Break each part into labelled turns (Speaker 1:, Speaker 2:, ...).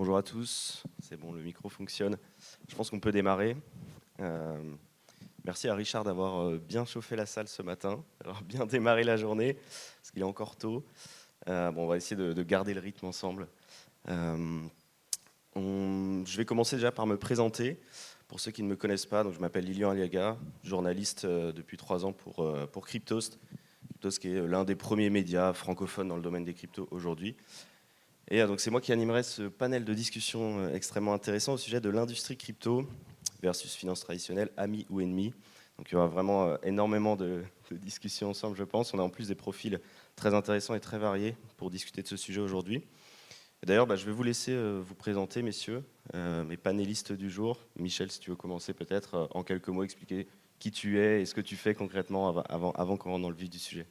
Speaker 1: Bonjour à tous, c'est bon, le micro fonctionne. Je pense qu'on peut démarrer. Merci à Richard d'avoir bien chauffé la salle ce matin, d'avoir bien démarré la journée, parce qu'il est encore tôt. On va essayer de garder le rythme ensemble. Je vais commencer déjà par me présenter. Pour ceux qui ne me connaissent pas, donc je m'appelle Lilian Aliaga, journaliste depuis 3 ans pour Cryptost. Cryptost qui est l'un des premiers médias francophones dans le domaine des cryptos aujourd'hui. Et donc c'est moi qui animerai ce panel de discussion extrêmement intéressant au sujet de l'industrie crypto versus finance traditionnelle, amis ou ennemis. Donc il y aura vraiment énormément de discussions ensemble, je pense. On a en plus des profils très intéressants et très variés pour discuter de ce sujet aujourd'hui. Et d'ailleurs, je vais vous laisser vous présenter, messieurs, mes panélistes du jour. Michel, si tu veux commencer peut-être en quelques mots, expliquer qui tu es et ce que tu fais concrètement avant qu'on rentre dans le vif du sujet.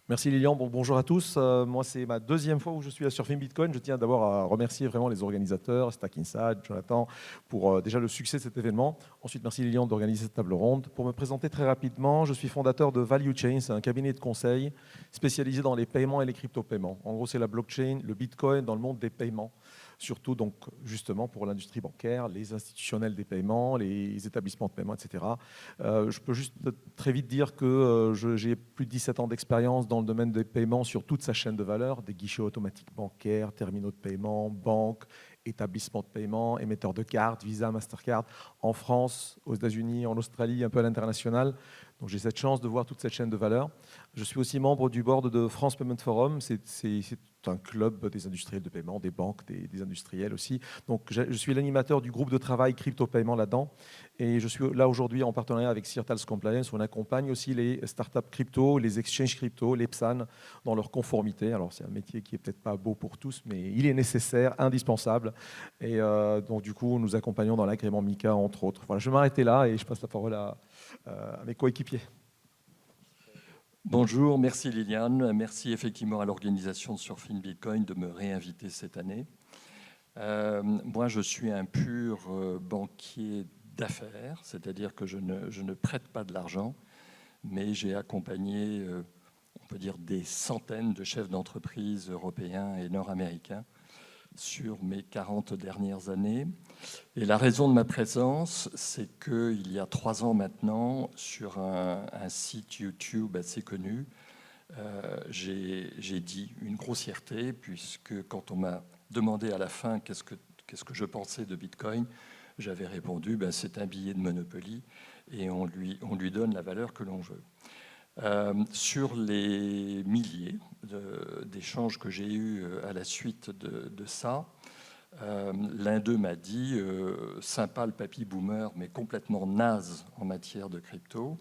Speaker 2: Merci Lilian, bonjour à tous. Moi c'est ma deuxième fois où je suis à Surfing Bitcoin. Je tiens d'abord à remercier vraiment les organisateurs, Stack Inside, Jonathan, pour déjà le succès de cet événement. Ensuite, merci Lilian d'organiser cette table ronde. Pour me présenter très rapidement, je suis fondateur de Value Chain, c'est un cabinet de conseil spécialisé dans les paiements et les crypto-paiements. En gros, c'est la blockchain, le Bitcoin dans le monde des paiements. Surtout donc justement pour l'industrie bancaire, les institutionnels des paiements, les établissements de paiement, etc. Je peux juste très vite dire que j'ai plus de 17 ans d'expérience dans le domaine des paiements sur toute sa chaîne de valeur, des guichets automatiques bancaires, terminaux de paiement, banques, établissements de paiement, émetteurs de cartes, Visa, Mastercard, en France, aux États-Unis, en Australie, un peu à l'international. Donc j'ai cette chance de voir toute cette chaîne de valeur. Je suis aussi membre du board de France Payment Forum. C'est un club des industriels de paiement, des banques, des industriels aussi. Donc je suis l'animateur du groupe de travail crypto-paiement là-dedans. Et je suis là aujourd'hui en partenariat avec Sirtals Compliance. On accompagne aussi les startups crypto, les exchanges crypto, les PSAN dans leur conformité. Alors c'est un métier qui est peut-être pas beau pour tous, mais il est nécessaire, indispensable. Et donc du coup, nous accompagnons dans l'agrément MiCA entre autres. Voilà, je vais m'arrêter là et je passe la parole à mes coéquipiers.
Speaker 3: Bonjour, merci Liliane. Merci effectivement à l'organisation de Surfing Bitcoin de me réinviter cette année. Moi, je suis un pur banquier d'affaires, c'est-à-dire que je ne prête pas de l'argent, mais j'ai accompagné, on peut dire, des centaines de chefs d'entreprise européens et nord-américains sur mes 40 dernières années. Et la raison de ma présence, c'est qu'il y a 3 ans maintenant, sur un site YouTube assez connu, j'ai dit une grossièreté, puisque quand on m'a demandé à la fin qu'est-ce que je pensais de Bitcoin, j'avais répondu c'est un billet de Monopoly et on lui donne la valeur que l'on veut. Sur les milliers d'échanges que j'ai eus à la suite de ça, l'un d'eux m'a dit sympa le papy boomer, mais complètement naze en matière de crypto.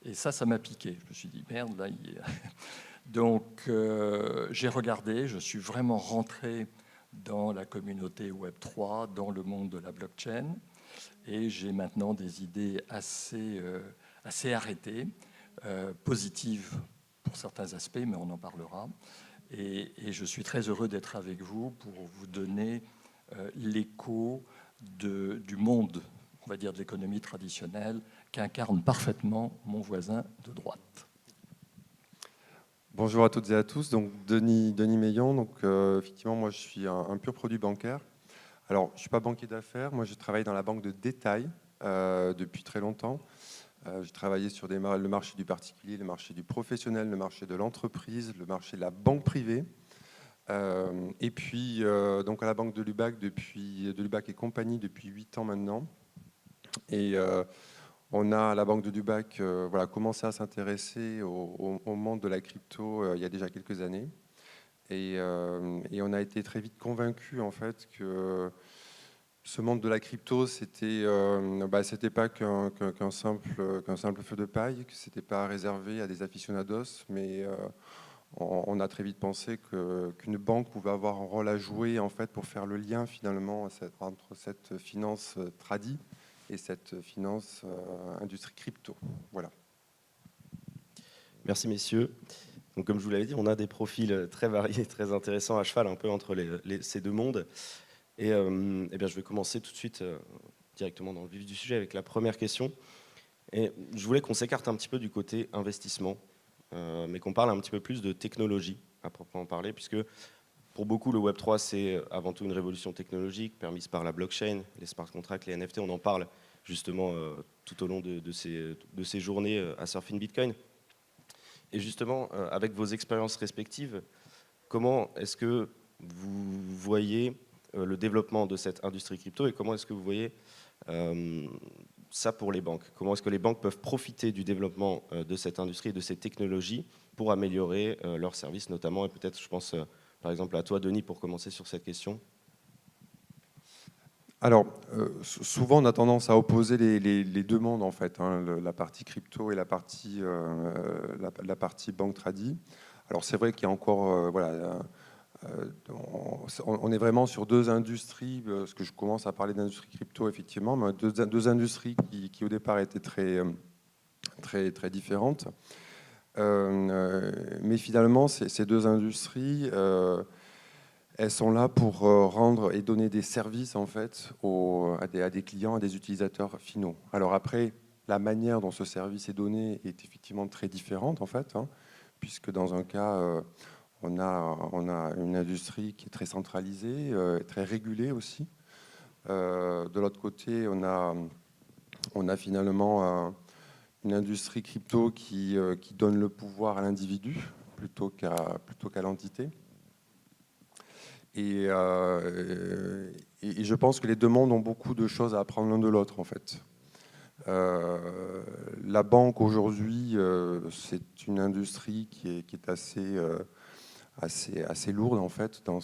Speaker 3: Et ça m'a piqué. Je me suis dit merde, là. Donc j'ai regardé, je suis vraiment rentré dans la communauté Web3, dans le monde de la blockchain, et j'ai maintenant des idées assez arrêtées, positives pour certains aspects, mais on en parlera. Et je suis très heureux d'être avec vous pour vous donner l'écho du monde, on va dire de l'économie traditionnelle, qu'incarne parfaitement mon voisin de droite.
Speaker 4: Bonjour à toutes et à tous, donc Denis Meillon, donc effectivement moi je suis un pur produit bancaire. Alors je ne suis pas banquier d'affaires, moi je travaille dans la banque de détail depuis très longtemps. J'ai travaillé sur le marché du particulier, le marché du professionnel, le marché de l'entreprise, le marché de la banque privée. Et puis donc à la banque de Lubac et compagnie depuis 8 ans maintenant. Et on a à la banque de Lubac commencé à s'intéresser au monde de la crypto il y a déjà quelques années. Et on a été très vite convaincus en fait que ce monde de la crypto, c'était pas qu'un simple feu de paille, que c'était pas réservé à des aficionados, mais on a très vite pensé qu'une banque pouvait avoir un rôle à jouer en fait pour faire le lien finalement entre cette finance tradie et cette finance industrie crypto. Voilà.
Speaker 1: Merci messieurs. Donc, comme je vous l'avais dit, on a des profils très variés, très intéressants à cheval un peu entre ces deux mondes. Et bien, je vais commencer tout de suite directement dans le vif du sujet avec la première question. Et je voulais qu'on s'écarte un petit peu du côté investissement, mais qu'on parle un petit peu plus de technologie à proprement parler, puisque Pour beaucoup, le Web3, c'est avant tout une révolution technologique permise par la blockchain, les smart contracts, les NFT. On en parle justement tout au long de ces journées à Surfing Bitcoin. Et justement, avec vos expériences respectives, comment est-ce que vous voyez le développement de cette industrie crypto et comment est-ce que vous voyez ça pour les banques? Comment est-ce que les banques peuvent profiter du développement de cette industrie et de ces technologies pour améliorer leurs services notamment? Et peut-être, je pense, par exemple, à toi, Denis, pour commencer sur cette question.
Speaker 4: Alors, souvent, on a tendance à opposer les deux mondes, en fait, hein, la partie crypto et la partie banque tradi. Alors, c'est vrai qu'il y a encore, on est vraiment sur deux industries, parce que je commence à parler d'industrie crypto, effectivement, mais deux industries qui, au départ, étaient très différentes. Mais finalement, ces deux industries, elles sont là pour rendre et donner des services en fait à des clients, à des utilisateurs finaux. Alors après, la manière dont ce service est donné est effectivement très différente en fait, hein, puisque dans un cas, on a une industrie qui est très centralisée, très régulée aussi. De l'autre côté, on a finalement une industrie crypto qui donne le pouvoir à l'individu plutôt qu'à l'entité. Et je pense que les deux mondes ont beaucoup de choses à apprendre l'un de l'autre, en fait. La banque, aujourd'hui, c'est une industrie qui est assez lourde, en fait, dans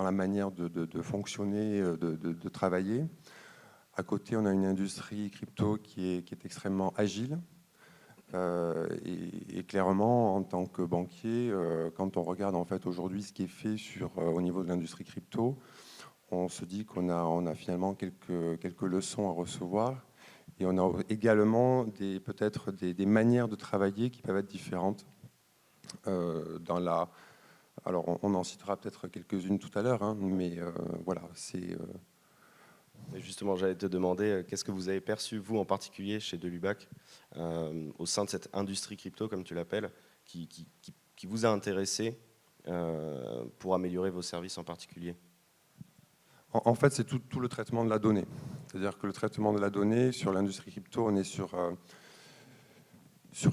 Speaker 4: la manière de fonctionner, de travailler. À côté, on a une industrie crypto qui est extrêmement agile. Et clairement, en tant que banquier, quand on regarde en fait aujourd'hui ce qui est fait au niveau de l'industrie crypto, on se dit qu'on a finalement quelques leçons à recevoir. Et on a également peut-être des manières de travailler qui peuvent être différentes. Alors, on en citera peut-être quelques-unes tout à l'heure, hein, mais voilà, c'est...
Speaker 1: Et justement, j'allais te demander, qu'est-ce que vous avez perçu, vous en particulier, chez Delubac, au sein de cette industrie crypto, comme tu l'appelles, qui vous a intéressé pour améliorer vos services en particulier?
Speaker 4: En fait, c'est tout le traitement de la donnée. C'est-à-dire que le traitement de la donnée, sur l'industrie crypto, on est sur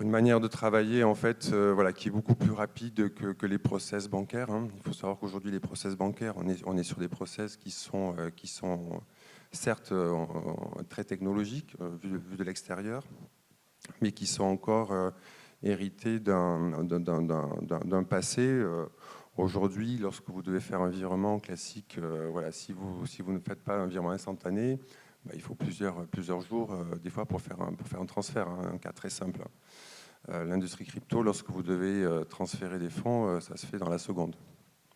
Speaker 4: une manière de travailler en fait, qui est beaucoup plus rapide que les process bancaires, hein. Il faut savoir qu'aujourd'hui, les process bancaires, on est sur des process qui sont certes très technologiques, vu de l'extérieur, mais qui sont encore hérités d'un passé. Aujourd'hui, lorsque vous devez faire un virement classique, si vous ne faites pas un virement instantané, il faut plusieurs jours, des fois, pour faire un transfert, hein, un cas très simple. L'industrie crypto, lorsque vous devez transférer des fonds, ça se fait dans la seconde.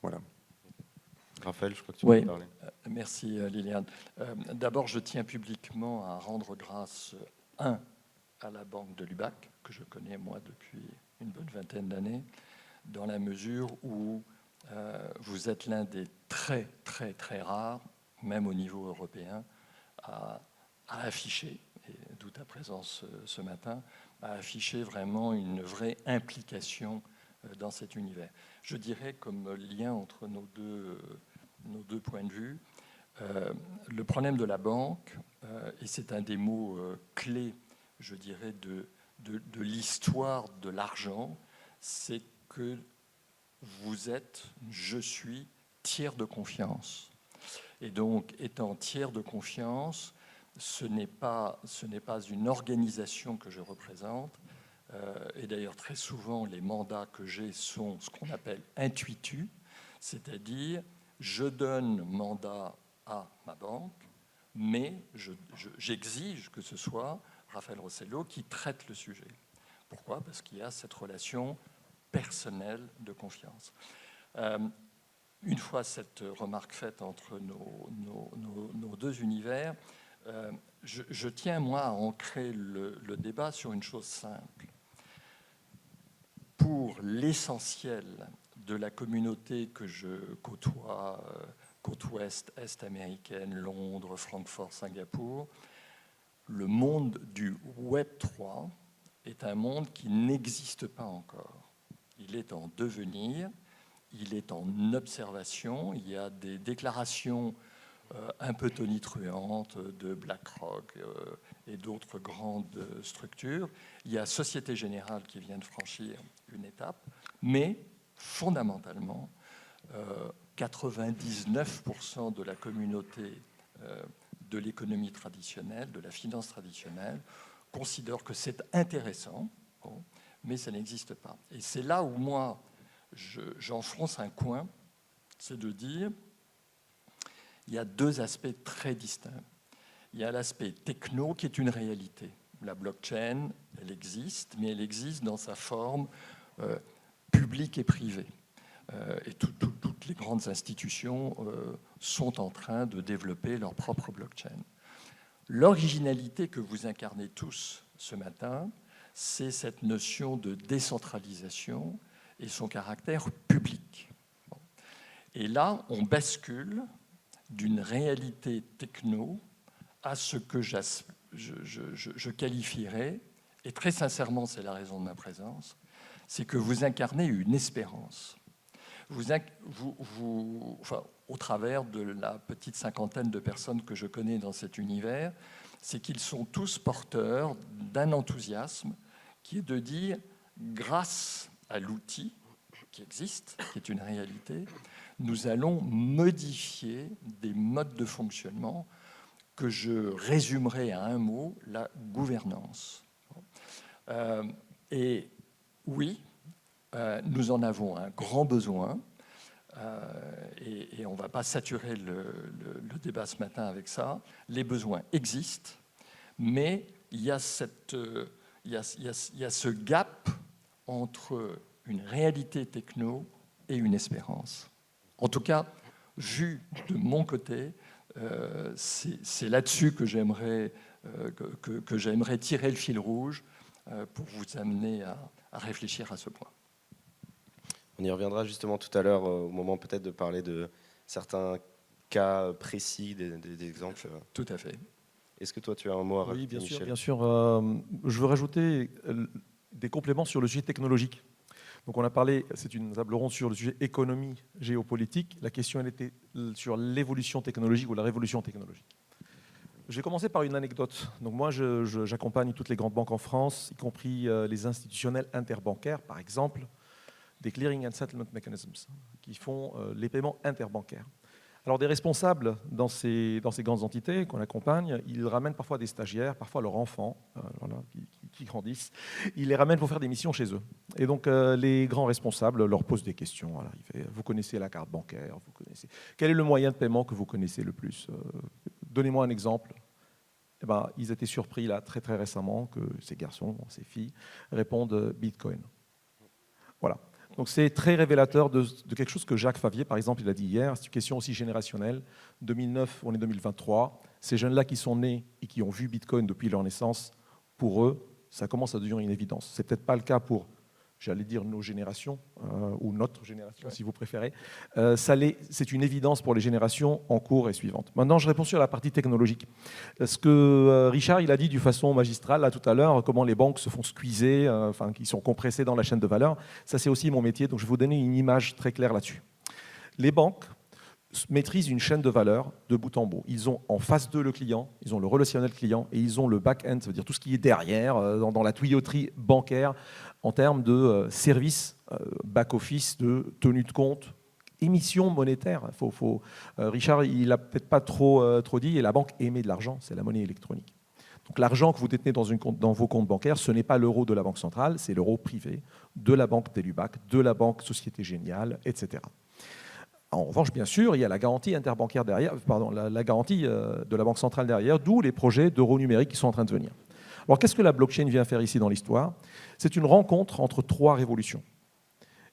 Speaker 4: Voilà.
Speaker 1: Raphaël, je crois que tu
Speaker 3: Oui,
Speaker 1: veux parler.
Speaker 3: merci Liliane. D'abord, je tiens publiquement à rendre grâce, à la banque de Lubac, que je connais moi depuis une bonne vingtaine d'années, dans la mesure où vous êtes l'un des très rares, même au niveau européen, à afficher, et d'où ta présence ce matin, à afficher vraiment une vraie implication dans cet univers. Je dirais comme lien entre nos deux points de vue, le problème de la banque, et c'est un des mots clés, je dirais, de l'histoire de l'argent, c'est que je suis tiers de confiance. Et donc, étant tiers de confiance, ce n'est pas une organisation que je représente. Et d'ailleurs, très souvent, les mandats que j'ai sont ce qu'on appelle intuitus, c'est-à-dire je donne mandat à ma banque, mais j'exige que ce soit Raphaël Rossello qui traite le sujet. Pourquoi? Parce qu'il y a cette relation personnelle de confiance. Une fois cette remarque faite entre nos deux univers, je tiens, moi, à ancrer le débat sur une chose simple. Pour l'essentiel de la communauté que je côtoie, côte ouest, est américaine, Londres, Francfort, Singapour, le monde du Web 3 est un monde qui n'existe pas encore. Il est en devenir il est en observation. Il y a des déclarations un peu tonitruantes de BlackRock et d'autres grandes structures. Il y a Société Générale qui vient de franchir une étape, mais fondamentalement, 99% de la communauté de l'économie traditionnelle, de la finance traditionnelle, considère que c'est intéressant, bon, mais ça n'existe pas. Et c'est là où moi, j'enfonce un coin, c'est de dire, il y a deux aspects très distincts. Il y a l'aspect techno qui est une réalité. La blockchain, elle existe, mais elle existe dans sa forme publique et privée. Et toutes les grandes institutions sont en train de développer leur propre blockchain. L'originalité que vous incarnez tous ce matin, c'est cette notion de décentralisation et son caractère public. Bon. Et là, on bascule d'une réalité techno à ce que je qualifierais, et très sincèrement, c'est la raison de ma présence, c'est que vous incarnez une espérance. Enfin, au travers de la petite cinquantaine de personnes que je connais dans cet univers, c'est qu'ils sont tous porteurs d'un enthousiasme qui est de dire, grâce à l'outil qui existe, qui est une réalité, nous allons modifier des modes de fonctionnement que je résumerai à un mot, la gouvernance. Et oui, nous en avons un grand besoin, et on ne va pas saturer le débat ce matin avec ça. Les besoins existent, mais il y a ce gap entre une réalité techno et une espérance. En tout cas, vu de mon côté, c'est là-dessus que j'aimerais tirer le fil rouge pour vous amener à réfléchir à ce point.
Speaker 1: On y reviendra justement tout à l'heure, au moment peut-être de parler de certains cas précis, des exemples.
Speaker 3: Tout à fait.
Speaker 1: Est-ce que toi, tu as un mot à rajouter,
Speaker 2: Oui,
Speaker 1: Michel ?
Speaker 2: bien sûr. Je veux rajouter des compléments sur le sujet technologique. Donc on a parlé, c'est une table ronde sur le sujet économie, géopolitique. La question, elle était sur l'évolution technologique ou la révolution technologique. Je vais commencer par une anecdote. Donc moi, j'accompagne toutes les grandes banques en France, y compris les institutionnels interbancaires, par exemple, des clearing and settlement mechanisms, qui font les paiements interbancaires. Alors des responsables dans ces grandes entités qu'on accompagne, ils ramènent parfois des stagiaires, parfois leurs enfants, qui grandissent. Ils les ramènent pour faire des missions chez eux. Et donc les grands responsables leur posent des questions. Alors, vous connaissez la carte bancaire, vous connaissez. Quel est le moyen de paiement que vous connaissez le plus ? Donnez-moi un exemple. Eh ben, ils étaient surpris là très très récemment que ces garçons, ces filles répondent Bitcoin. Voilà. Donc c'est très révélateur de quelque chose que Jacques Favier, par exemple, il a dit hier. C'est une question aussi générationnelle. 2009, on est 2023. Ces jeunes-là qui sont nés et qui ont vu Bitcoin depuis leur naissance, pour eux, ça commence à devenir une évidence. C'est peut-être pas le cas pour, j'allais dire, nos générations, ou notre génération, si vous préférez. C'est une évidence pour les générations en cours et suivantes. Maintenant, je réponds sur la partie technologique. Ce que Richard il a dit de façon magistrale, là, tout à l'heure, comment les banques se font squeezer, qui sont compressées dans la chaîne de valeur, ça, c'est aussi mon métier, donc je vais vous donner une image très claire là-dessus. Les banques maîtrisent une chaîne de valeur de bout en bout. Ils ont en face d'eux le client, ils ont le relationnel client, et ils ont le back-end, ça veut dire tout ce qui est derrière, dans la tuyauterie bancaire, en termes de services back-office, de tenue de compte, émission monétaire. Richard, il n'a peut-être pas trop dit, et la banque émet de l'argent, c'est la monnaie électronique. Donc l'argent que vous détenez dans vos comptes bancaires, ce n'est pas l'euro de la Banque centrale, c'est l'euro privé de la banque Delubac, de la banque Société Géniale, etc. En revanche, bien sûr, il y a la garantie interbancaire derrière, la garantie de la Banque centrale derrière, d'où les projets d'euro numérique qui sont en train de venir. Alors, qu'est-ce que la blockchain vient faire ici dans l'histoire ? C'est une rencontre entre trois révolutions.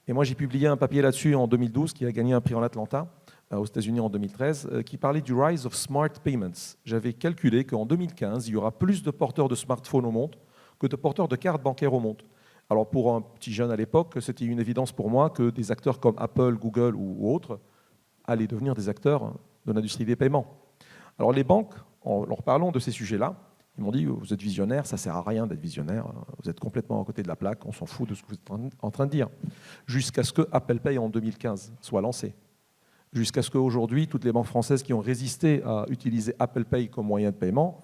Speaker 2: Et moi, j'ai publié un papier là-dessus en 2012 qui a gagné un prix en Atlanta, aux États-Unis en 2013, qui parlait du rise of smart payments. J'avais calculé qu'en 2015, il y aura plus de porteurs de smartphones au monde que de porteurs de cartes bancaires au monde. Alors, pour un petit jeune à l'époque, c'était une évidence pour moi que des acteurs comme Apple, Google ou autres allaient devenir des acteurs de l'industrie des paiements. Alors, les banques, en leur parlant de ces sujets-là, Ils m'ont dit, vous êtes visionnaire, ça ne sert à rien d'être visionnaire, vous êtes complètement à côté de la plaque, on s'en fout de ce que vous êtes en train de dire. Jusqu'à ce que Apple Pay en 2015 soit lancé. Jusqu'à ce qu'aujourd'hui, toutes les banques françaises qui ont résisté à utiliser Apple Pay comme moyen de paiement,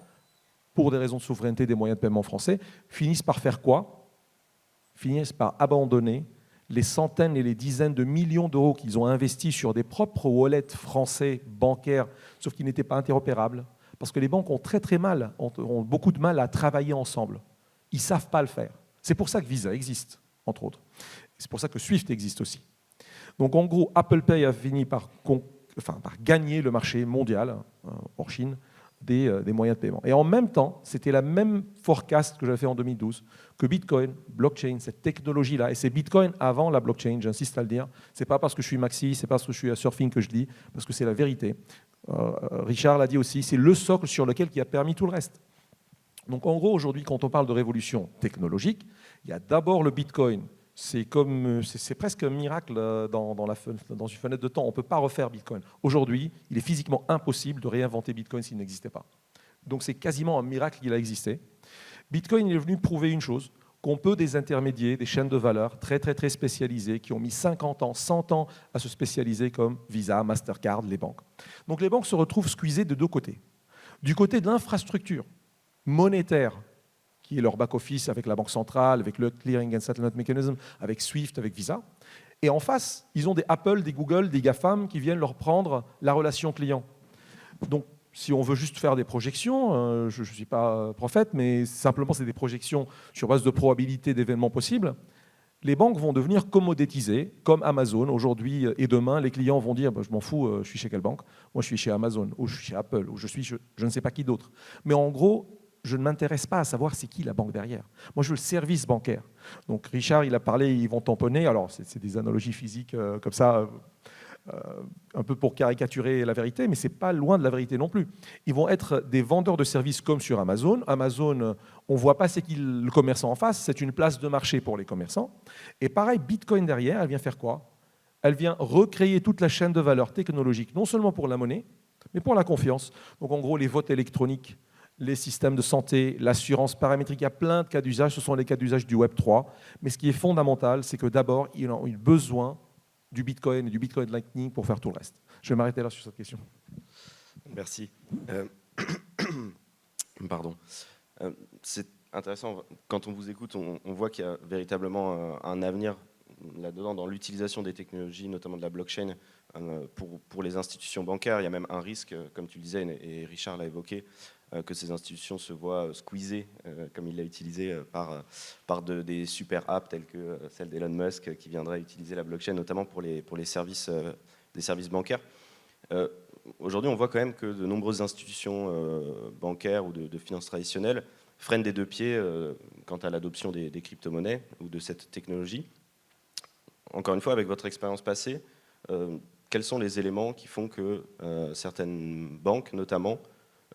Speaker 2: pour des raisons de souveraineté des moyens de paiement français, finissent par faire quoi? Finissent par abandonner les centaines et les dizaines de millions d'euros qu'ils ont investis sur des propres wallets français bancaires, sauf qu'ils n'étaient pas interopérables, parce que les banques ont très mal, ont beaucoup de mal à travailler ensemble. Ils ne savent pas le faire. C'est pour ça que Visa existe, entre autres. C'est pour ça que Swift existe aussi. Donc en gros, Apple Pay a fini par gagner le marché mondial, hors Chine, des moyens de paiement. Et en même temps, c'était la même forecast que j'avais fait en 2012, que Bitcoin, blockchain, cette technologie-là, et c'est Bitcoin avant la blockchain, j'insiste à le dire, ce n'est pas parce que je suis Maxi, c'est pas parce que je suis à Surfing que je dis, parce que c'est la vérité. Richard l'a dit aussi, c'est le socle sur lequel qui a permis tout le reste. Donc en gros, aujourd'hui, quand on parle de révolution technologique, il y a d'abord le Bitcoin. C'est presque un miracle dans une fenêtre de temps. On ne peut pas refaire Bitcoin. Aujourd'hui, il est physiquement impossible de réinventer Bitcoin s'il n'existait pas. Donc c'est quasiment un miracle qu'il a existé. Bitcoin est venu prouver une chose, qu'on peut des intermédiaires, des chaînes de valeur très spécialisées, qui ont mis 50 ans, 100 ans à se spécialiser comme Visa, Mastercard, les banques. Donc les banques se retrouvent squeezées de deux côtés. Du côté de l'infrastructure monétaire, qui est leur back-office avec la Banque centrale, avec le Clearing and Settlement Mechanism, avec Swift, avec Visa. Et en face, ils ont des Apple, des Google, des GAFAM qui viennent leur prendre la relation client. Donc, si on veut juste faire des projections, je ne suis pas prophète, mais simplement c'est des projections sur base de probabilité d'événements possibles, les banques vont devenir commodétisées, comme Amazon. Aujourd'hui et demain, les clients vont dire je m'en fous, je suis chez quelle banque? Moi, je suis chez Amazon, ou je suis chez Apple, ou je ne sais pas qui d'autre. Mais en gros, je ne m'intéresse pas à savoir c'est qui la banque derrière. Moi, je veux le service bancaire. Donc, Richard, il a parlé, ils vont tamponner. Alors, c'est des analogies physiques comme ça, un peu pour caricaturer la vérité, mais ce n'est pas loin de la vérité non plus. Ils vont être des vendeurs de services comme sur Amazon. Amazon, on ne voit pas c'est qui le commerçant en face, c'est une place de marché pour les commerçants. Et pareil, Bitcoin derrière, elle vient faire quoi? Elle vient recréer toute la chaîne de valeur technologique, non seulement pour la monnaie, mais pour la confiance. Donc, en gros, les votes électroniques, les systèmes de santé, l'assurance paramétrique, il y a plein de cas d'usage, ce sont les cas d'usage du Web 3. Mais ce qui est fondamental, c'est que d'abord, ils ont eu besoin du Bitcoin et du Bitcoin Lightning pour faire tout le reste. Je vais m'arrêter là sur cette question.
Speaker 1: Merci. Pardon. C'est intéressant, quand on vous écoute, on voit qu'il y a véritablement un avenir là-dedans dans l'utilisation des technologies, notamment de la blockchain, pour les institutions bancaires. Il y a même un risque, comme tu le disais, et Richard l'a évoqué, que ces institutions se voient squeezées, comme il l'a utilisé, par des super apps telles que celle d'Elon Musk, qui viendrait utiliser la blockchain, notamment pour les services, des services bancaires. Aujourd'hui, on voit quand même que de nombreuses institutions bancaires ou de finances traditionnelles freinent des deux pieds quant à l'adoption des crypto-monnaies ou de cette technologie. Encore une fois, avec votre expérience passée, quels sont les éléments qui font que certaines banques, notamment,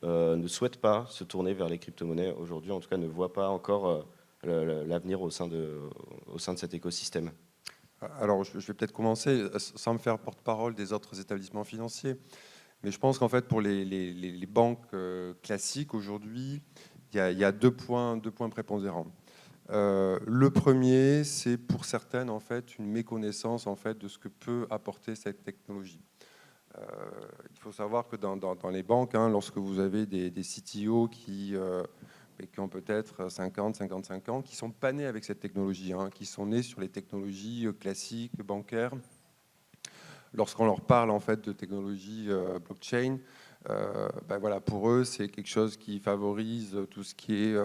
Speaker 1: ne souhaitent pas se tourner vers les crypto-monnaies aujourd'hui, en tout cas ne voient pas encore l'avenir au sein de cet écosystème?
Speaker 4: Alors, je vais peut-être commencer sans me faire porte-parole des autres établissements financiers, mais je pense qu'en fait, pour les banques classiques aujourd'hui, il y a deux points prépondérants. Le premier, c'est pour certaines en fait une méconnaissance en fait de ce que peut apporter cette technologie. Il faut savoir que dans les banques, lorsque vous avez des CTO qui ont peut-être 50, 55 ans, qui sont pas nés avec cette technologie, qui sont nés sur les technologies classiques, bancaires, lorsqu'on leur parle en fait de technologie blockchain, voilà, pour eux, c'est quelque chose qui favorise tout ce qui est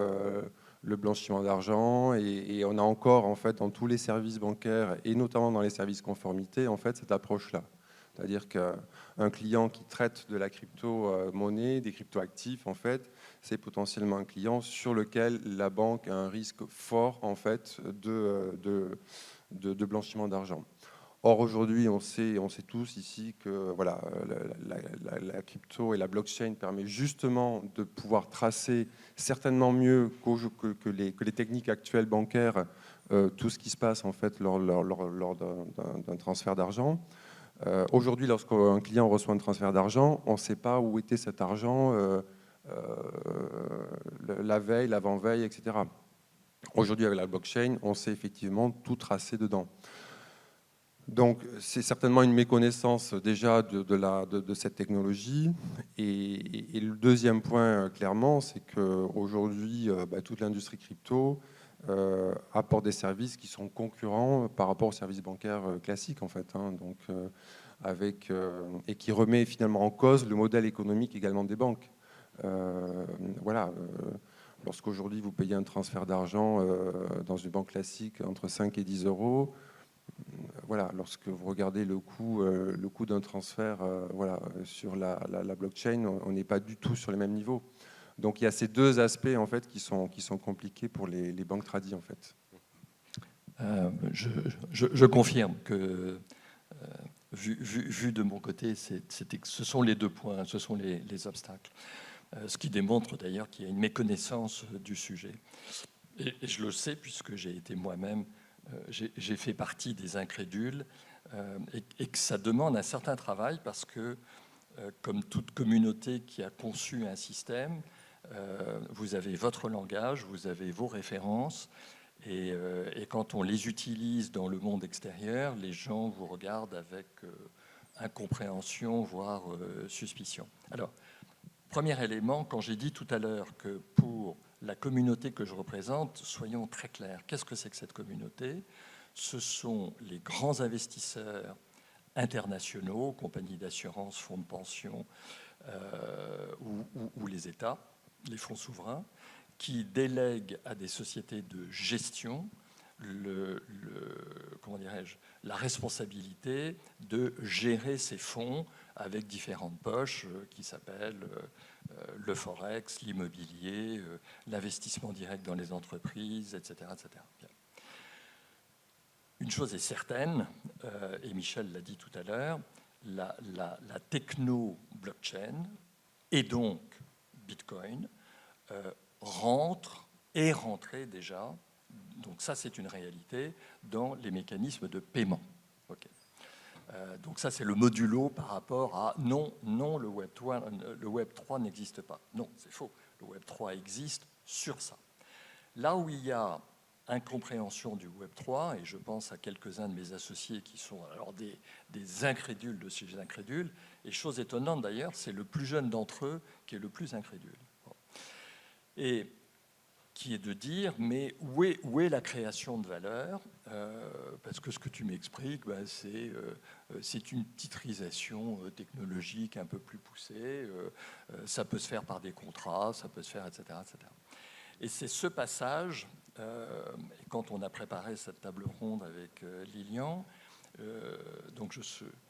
Speaker 4: le blanchiment d'argent, et on a encore en fait dans tous les services bancaires et notamment dans les services conformité en fait cette approche-là. C'est-à-dire qu'un client qui traite de la crypto-monnaie, des crypto-actifs, en fait, c'est potentiellement un client sur lequel la banque a un risque fort en fait, de blanchiment d'argent. Or, aujourd'hui, on sait tous ici que voilà, la crypto et la blockchain permet justement de pouvoir tracer certainement mieux que les techniques actuelles bancaires tout ce qui se passe en fait, lors d'un transfert d'argent. Aujourd'hui, lorsqu'un client reçoit un transfert d'argent, on ne sait pas où était cet argent la veille, l'avant-veille, etc. Aujourd'hui, avec la blockchain, on sait effectivement tout tracer dedans. Donc, c'est certainement une méconnaissance déjà de cette technologie. Et le deuxième point, clairement, c'est qu'aujourd'hui, toute l'industrie crypto apporte des services qui sont concurrents par rapport aux services bancaires classiques, en fait. Donc, et qui remet finalement en cause le modèle économique également des banques. Voilà. Lorsqu'aujourd'hui, vous payez un transfert d'argent dans une banque classique entre 5 et 10 euros, voilà, lorsque vous regardez le coût d'un transfert sur la blockchain, on n'est pas du tout sur les mêmes niveaux. Donc il y a ces deux aspects en fait, qui sont compliqués pour les banques tradies. En fait.
Speaker 3: Je confirme que, vu de mon côté, ce sont les deux points, ce sont les obstacles. Ce qui démontre d'ailleurs qu'il y a une méconnaissance du sujet. Et je le sais puisque j'ai été moi-même, j'ai fait partie des incrédules et que ça demande un certain travail parce que, comme toute communauté qui a conçu un système, vous avez votre langage, vous avez vos références et quand on les utilise dans le monde extérieur, les gens vous regardent avec incompréhension, voire suspicion. Alors, premier élément, quand j'ai dit tout à l'heure que pour la communauté que je représente, soyons très clairs. Qu'est-ce que c'est que cette communauté? Ce sont les grands investisseurs internationaux, compagnies d'assurance, fonds de pension ou les États, les fonds souverains, qui délèguent à des sociétés de gestion la responsabilité de gérer ces fonds avec différentes poches qui s'appellent le forex, l'immobilier, l'investissement direct dans les entreprises, etc. etc. Bien. Une chose est certaine, et Michel l'a dit tout à l'heure, la techno-blockchain et donc Bitcoin est rentré déjà, donc ça c'est une réalité, dans les mécanismes de paiement. Okay. Donc ça c'est le modulo par rapport à non, le Web 3 n'existe pas. Non, c'est faux. Le Web 3 existe sur ça. Là où il y a incompréhension du Web 3, et je pense à quelques-uns de mes associés qui sont alors des incrédules de ces incrédules, et chose étonnante d'ailleurs, c'est le plus jeune d'entre eux qui est le plus incrédule. Et qui est de dire, mais où est la création de valeur parce que ce que tu m'expliques, c'est une titrisation technologique un peu plus poussée, ça peut se faire par des contrats, ça peut se faire, etc. etc. Et c'est ce passage, quand on a préparé cette table ronde avec Lilian, donc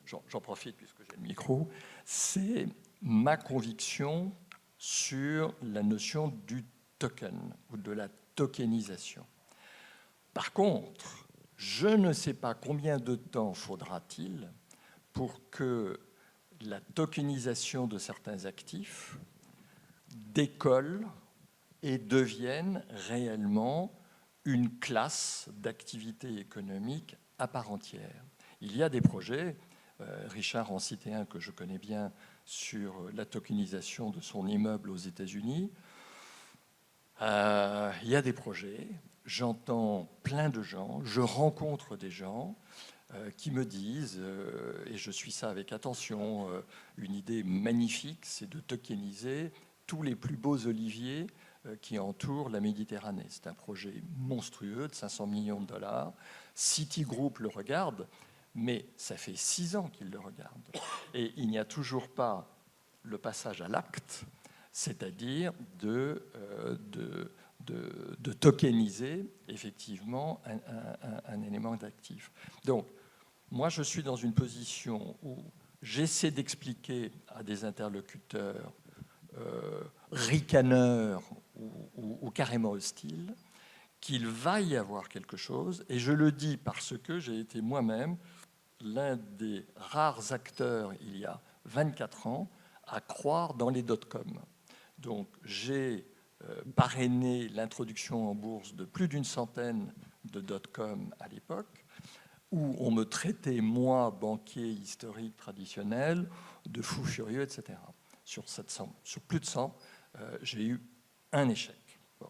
Speaker 3: j'en profite puisque j'ai le micro, c'est ma conviction sur la notion du token ou de la tokenisation. Par contre, je ne sais pas combien de temps faudra-t-il pour que la tokenisation de certains actifs décolle et devienne réellement une classe d'activité économique à part entière. Il y a des projets, Richard en citait un que je connais bien, sur la tokenisation de son immeuble aux États-Unis. Il y a des projets, j'entends plein de gens, je rencontre des gens qui me disent, et je suis ça avec attention, une idée magnifique, c'est de tokeniser tous les plus beaux oliviers qui entourent la Méditerranée. C'est un projet monstrueux de 500 millions de dollars. Citigroup le regarde, mais ça fait 6 ans qu'il le regarde. Et il n'y a toujours pas le passage à l'acte, c'est-à-dire de tokeniser effectivement un élément d'actif. Donc, moi, je suis dans une position où j'essaie d'expliquer à des interlocuteurs ricaneurs ou carrément hostiles qu'il va y avoir quelque chose, et je le dis parce que j'ai été moi-même l'un des rares acteurs, il y a 24 ans, à croire dans les dot-com. Donc j'ai parrainé l'introduction en bourse de plus d'une centaine de dot-com à l'époque, où on me traitait, moi, banquier historique traditionnel, de fou furieux, etc. Sur plus de 100, j'ai eu un échec. Bon.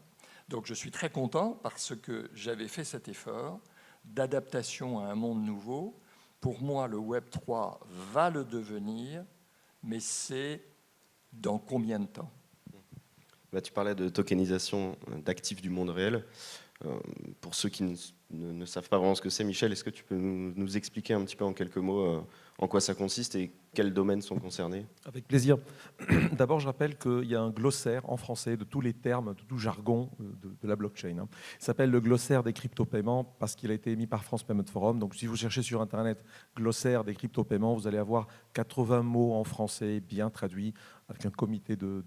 Speaker 3: Donc je suis très content parce que j'avais fait cet effort d'adaptation à un monde nouveau. Pour moi, le Web 3 va le devenir, mais c'est dans combien de temps ?
Speaker 1: Là, tu parlais de tokenisation d'actifs du monde réel. Pour ceux qui ne savent pas vraiment ce que c'est, Michel, est-ce que tu peux nous expliquer un petit peu en quelques mots en quoi ça consiste et quels domaines sont concernés ?
Speaker 2: Avec plaisir. D'abord, je rappelle qu'il y a un glossaire en français de tous les termes, de tout jargon de la blockchain. Il s'appelle le glossaire des crypto-paiements parce qu'il a été émis par France Payment Forum. Donc, si vous cherchez sur Internet glossaire des crypto-paiements, vous allez avoir 80 mots en français bien traduits avec un comité de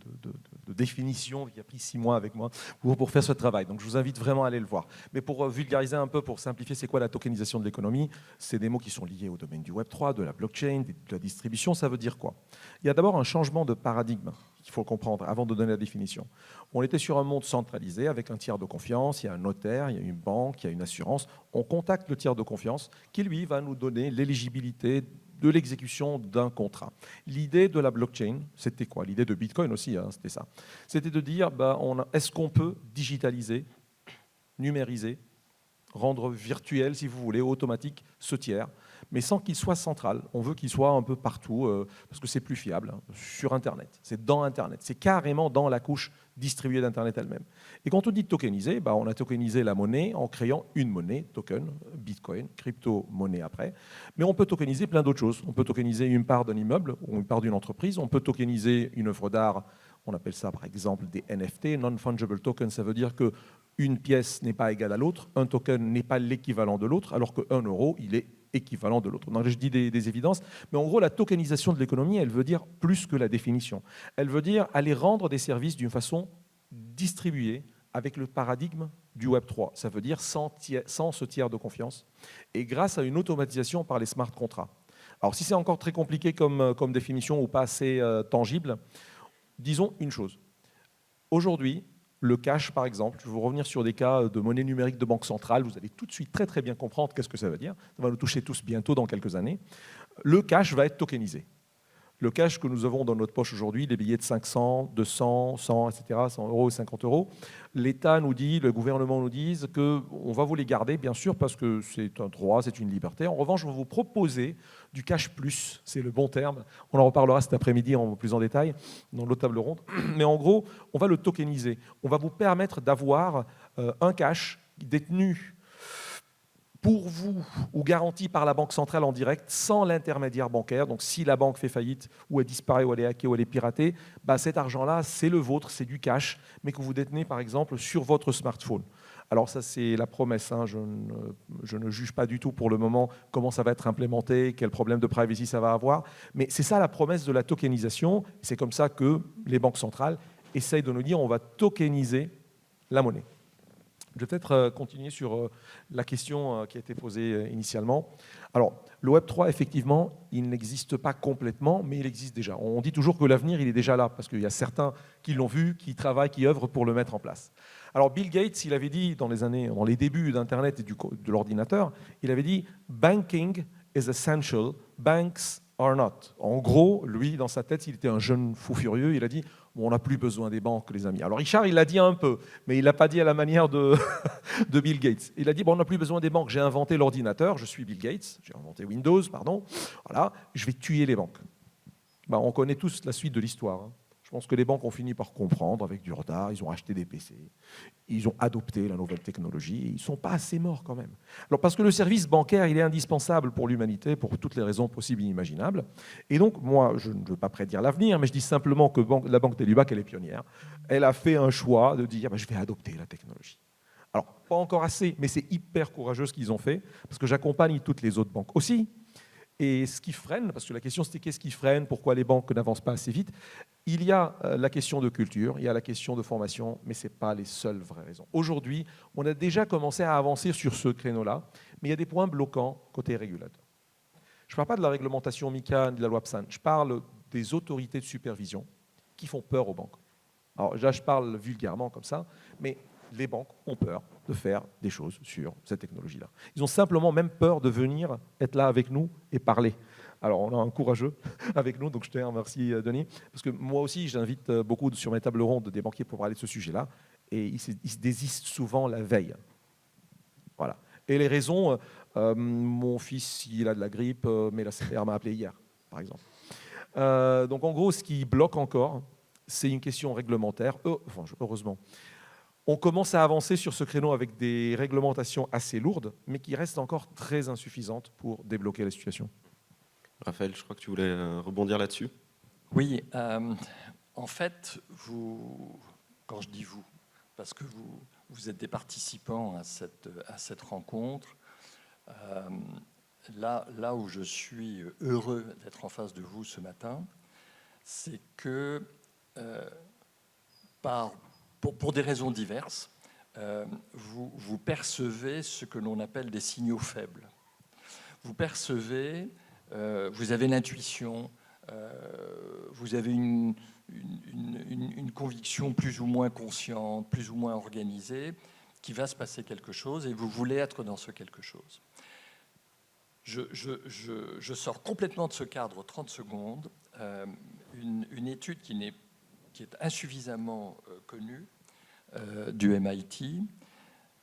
Speaker 2: définition qui a pris 6 mois avec moi pour faire ce travail. Donc, je vous invite vraiment à aller le voir. Mais pour vulgariser un peu, pour simplifier, c'est quoi la tokenisation de l'économie ? C'est des mots qui sont liés au domaine du Web3, de la blockchain, de la distribution. Ça veut dire quoi ? Il y a d'abord un changement de paradigme qu'il faut comprendre avant de donner la définition. On était sur un monde centralisé avec un tiers de confiance, il y a un notaire, il y a une banque, il y a une assurance. On contacte le tiers de confiance qui, lui, va nous donner l'éligibilité de l'exécution d'un contrat. L'idée de la blockchain, c'était quoi ? L'idée de Bitcoin aussi, c'était ça. C'était de dire, est-ce qu'on peut digitaliser, numériser, rendre virtuel, si vous voulez, automatique, ce tiers, mais sans qu'il soit central. On veut qu'il soit un peu partout, parce que c'est plus fiable, sur Internet. C'est dans Internet. C'est carrément dans la couche distribuée d'Internet elle-même. Et quand on dit tokeniser, on a tokenisé la monnaie en créant une monnaie, token, Bitcoin, crypto-monnaie après. Mais on peut tokeniser plein d'autres choses. On peut tokeniser une part d'un immeuble ou une part d'une entreprise. On peut tokeniser une œuvre d'art. On appelle ça, par exemple, des NFT, non-fungible tokens. Ça veut dire qu'une pièce n'est pas égale à l'autre. Un token n'est pas l'équivalent de l'autre, alors qu'un euro, il est équivalent de l'autre. Donc, je dis des évidences, mais en gros, la tokenisation de l'économie, elle veut dire plus que la définition. Elle veut dire aller rendre des services d'une façon distribuée avec le paradigme du Web 3. Ça veut dire sans ce tiers de confiance et grâce à une automatisation par les smart contracts. Alors, si c'est encore très compliqué comme définition ou pas assez tangible, disons une chose. Aujourd'hui, le cash, par exemple, je vais revenir sur des cas de monnaie numérique de banque centrale, vous allez tout de suite très très bien comprendre qu'est-ce que ça veut dire. Ça va nous toucher tous bientôt dans quelques années. Le cash va être tokenisé. Le cash que nous avons dans notre poche aujourd'hui, les billets de 500, 200, 100, etc., 100 euros et 50 euros, l'État nous dit, le gouvernement nous dit qu'on va vous les garder, bien sûr, parce que c'est un droit, c'est une liberté. En revanche, on va vous proposer du cash plus, c'est le bon terme. On en reparlera cet après-midi plus en détail dans l'autre table ronde. Mais en gros, on va le tokeniser. On va vous permettre d'avoir un cash détenu pour vous ou garanti par la banque centrale en direct sans l'intermédiaire bancaire. Donc si la banque fait faillite ou elle disparaît ou elle est hackée ou elle est piratée, cet argent-là, c'est le vôtre, c'est du cash, mais que vous détenez par exemple sur votre smartphone. Alors ça, c'est la promesse. Je ne juge pas du tout pour le moment comment ça va être implémenté, quel problème de privacy ça va avoir. Mais c'est ça la promesse de la tokenisation. C'est comme ça que les banques centrales essayent de nous dire on va tokeniser la monnaie. Je vais peut-être continuer sur la question qui a été posée initialement. Alors, le Web3, effectivement, il n'existe pas complètement, mais il existe déjà. On dit toujours que l'avenir, il est déjà là, parce qu'il y a certains qui l'ont vu, qui travaillent, qui œuvrent pour le mettre en place. Alors, Bill Gates, il avait dit dans les débuts d'Internet et de l'ordinateur, il avait dit « Banking is essential, banks are not ». En gros, lui, dans sa tête, il était un jeune fou furieux, il a dit on n'a plus besoin des banques, les amis. Alors Richard, il l'a dit un peu, mais il l'a pas dit à la manière de Bill Gates. Il a dit, on n'a plus besoin des banques, j'ai inventé l'ordinateur, je suis Bill Gates, j'ai inventé Windows, pardon, voilà, je vais tuer les banques. On connaît tous la suite de l'histoire. Je pense que les banques ont fini par comprendre avec du retard, ils ont acheté des PC, ils ont adopté la nouvelle technologie, et ils ne sont pas assez morts quand même. Alors parce que le service bancaire, il est indispensable pour l'humanité, pour toutes les raisons possibles et inimaginables. Et donc, moi, je ne veux pas prédire l'avenir, mais je dis simplement que la Banque des Lubac, elle est pionnière. Elle a fait un choix de dire, je vais adopter la technologie. Alors, pas encore assez, mais c'est hyper courageux ce qu'ils ont fait, parce que j'accompagne toutes les autres banques aussi. Et ce qui freine, parce que la question c'était qu'est-ce qui freine, pourquoi les banques n'avancent pas assez vite, il y a la question de culture, il y a la question de formation, mais ce n'est pas les seules vraies raisons. Aujourd'hui, on a déjà commencé à avancer sur ce créneau-là, mais il y a des points bloquants côté régulateur. Je ne parle pas de la réglementation MiCA ni de la loi PSAN, je parle des autorités de supervision qui font peur aux banques. Alors là, je parle vulgairement comme ça, mais les banques ont peur de faire des choses sur cette technologie-là. Ils ont simplement même peur de venir être là avec nous et parler. Alors, on a un courageux avec nous, donc je te remercie, Denis, parce que moi aussi, j'invite beaucoup sur mes tables rondes des banquiers pour parler de ce sujet-là, et ils se désistent souvent la veille. Voilà. Et les raisons, mon fils, il a de la grippe, mais la CPR m'a appelé hier, par exemple. Donc, en gros, ce qui bloque encore, c'est une question réglementaire. Heureusement. On commence à avancer sur ce créneau avec des réglementations assez lourdes, mais qui restent encore très insuffisantes pour débloquer la situation.
Speaker 1: Raphaël, je crois que tu voulais rebondir là-dessus.
Speaker 3: Oui, en fait, quand je dis vous, parce que vous êtes des participants à cette rencontre, là où je suis heureux d'être en face de vous ce matin, c'est que pour des raisons diverses, vous percevez ce que l'on appelle des signaux faibles. Vous percevez, vous avez l'intuition, vous avez une conviction plus ou moins consciente, plus ou moins organisée, qu'il va se passer quelque chose et vous voulez être dans ce quelque chose. Je sors complètement de ce cadre 30 secondes. Une étude qui est insuffisamment connue du MIT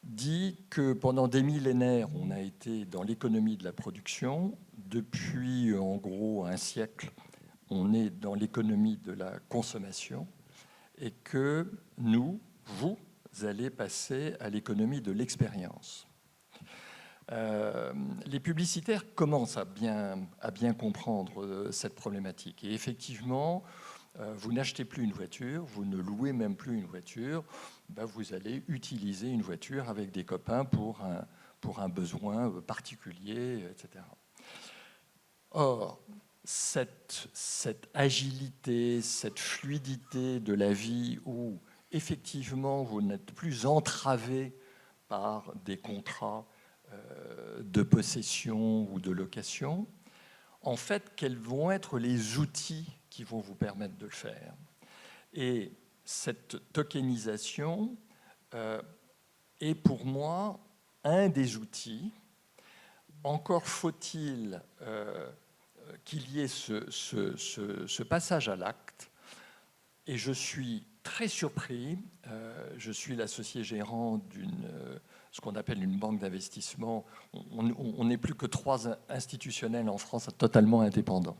Speaker 3: dit que pendant des millénaires, on a été dans l'économie de la production. Depuis, en gros, un siècle, on est dans l'économie de la consommation et que vous allez passer à l'économie de l'expérience. Les publicitaires commencent à bien comprendre cette problématique. Et effectivement, vous n'achetez plus une voiture, vous ne louez même plus une voiture, vous allez utiliser une voiture avec des copains pour un besoin particulier, etc. Or, cette agilité, cette fluidité de la vie où effectivement vous n'êtes plus entravé par des contrats de possession ou de location, en fait, quels vont être les outils qui vont vous permettre de le faire. Et cette tokenisation est pour moi un des outils. Encore faut-il qu'il y ait ce passage à l'acte. Et je suis très surpris. Je suis l'associé gérant ce qu'on appelle une banque d'investissement. On n'est plus que 3 institutionnels en France totalement indépendants.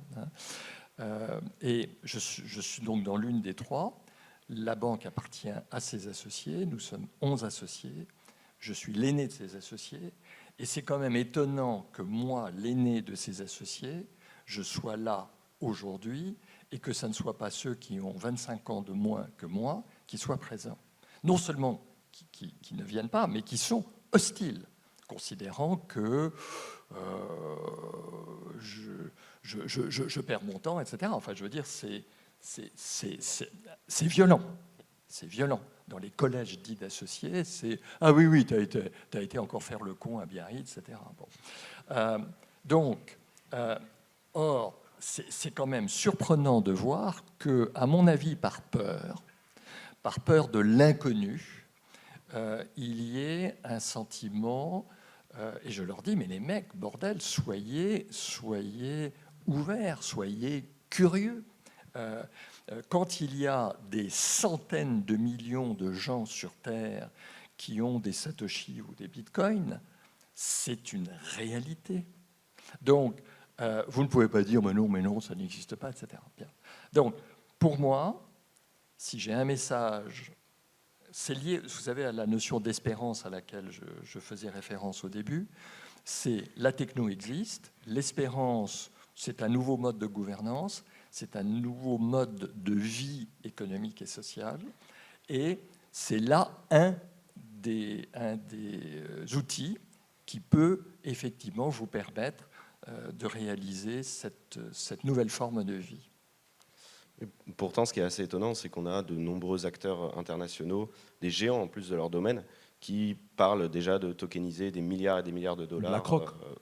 Speaker 3: Et je suis donc dans l'une des 3. La banque appartient à ses associés. Nous sommes 11 associés. Je suis l'aîné de ces associés. Et c'est quand même étonnant que moi, l'aîné de ces associés, je sois là aujourd'hui et que ce ne soit pas ceux qui ont 25 ans de moins que moi qui soient présents. Non seulement qui ne viennent pas, mais qui sont hostiles, considérant que je perds mon temps, etc. Enfin, je veux dire, c'est violent. C'est violent. Dans les collèges dits d'associés, c'est « Ah oui, t'as été encore faire le con à Biarritz, etc. » Bon. Or, c'est quand même surprenant de voir que, à mon avis, par peur de l'inconnu, il y ait un sentiment, et je leur dis, mais les mecs, bordel, soyez ouverts, soyez curieux. Quand il y a des centaines de millions de gens sur Terre qui ont des satoshis ou des bitcoins, c'est une réalité. Donc, vous ne pouvez pas dire mais non, ça n'existe pas, etc. Bien. Donc, pour moi, si j'ai un message, c'est lié, vous savez, à la notion d'espérance à laquelle je faisais référence au début. C'est la techno existe, l'espérance, c'est un nouveau mode de gouvernance, c'est un nouveau mode de vie économique et sociale, et c'est là un des outils qui peut effectivement vous permettre de réaliser cette nouvelle forme de vie.
Speaker 1: Et pourtant, ce qui est assez étonnant, c'est qu'on a de nombreux acteurs internationaux, des géants en plus de leur domaine, qui parlent déjà de tokeniser des milliards et des milliards de dollars.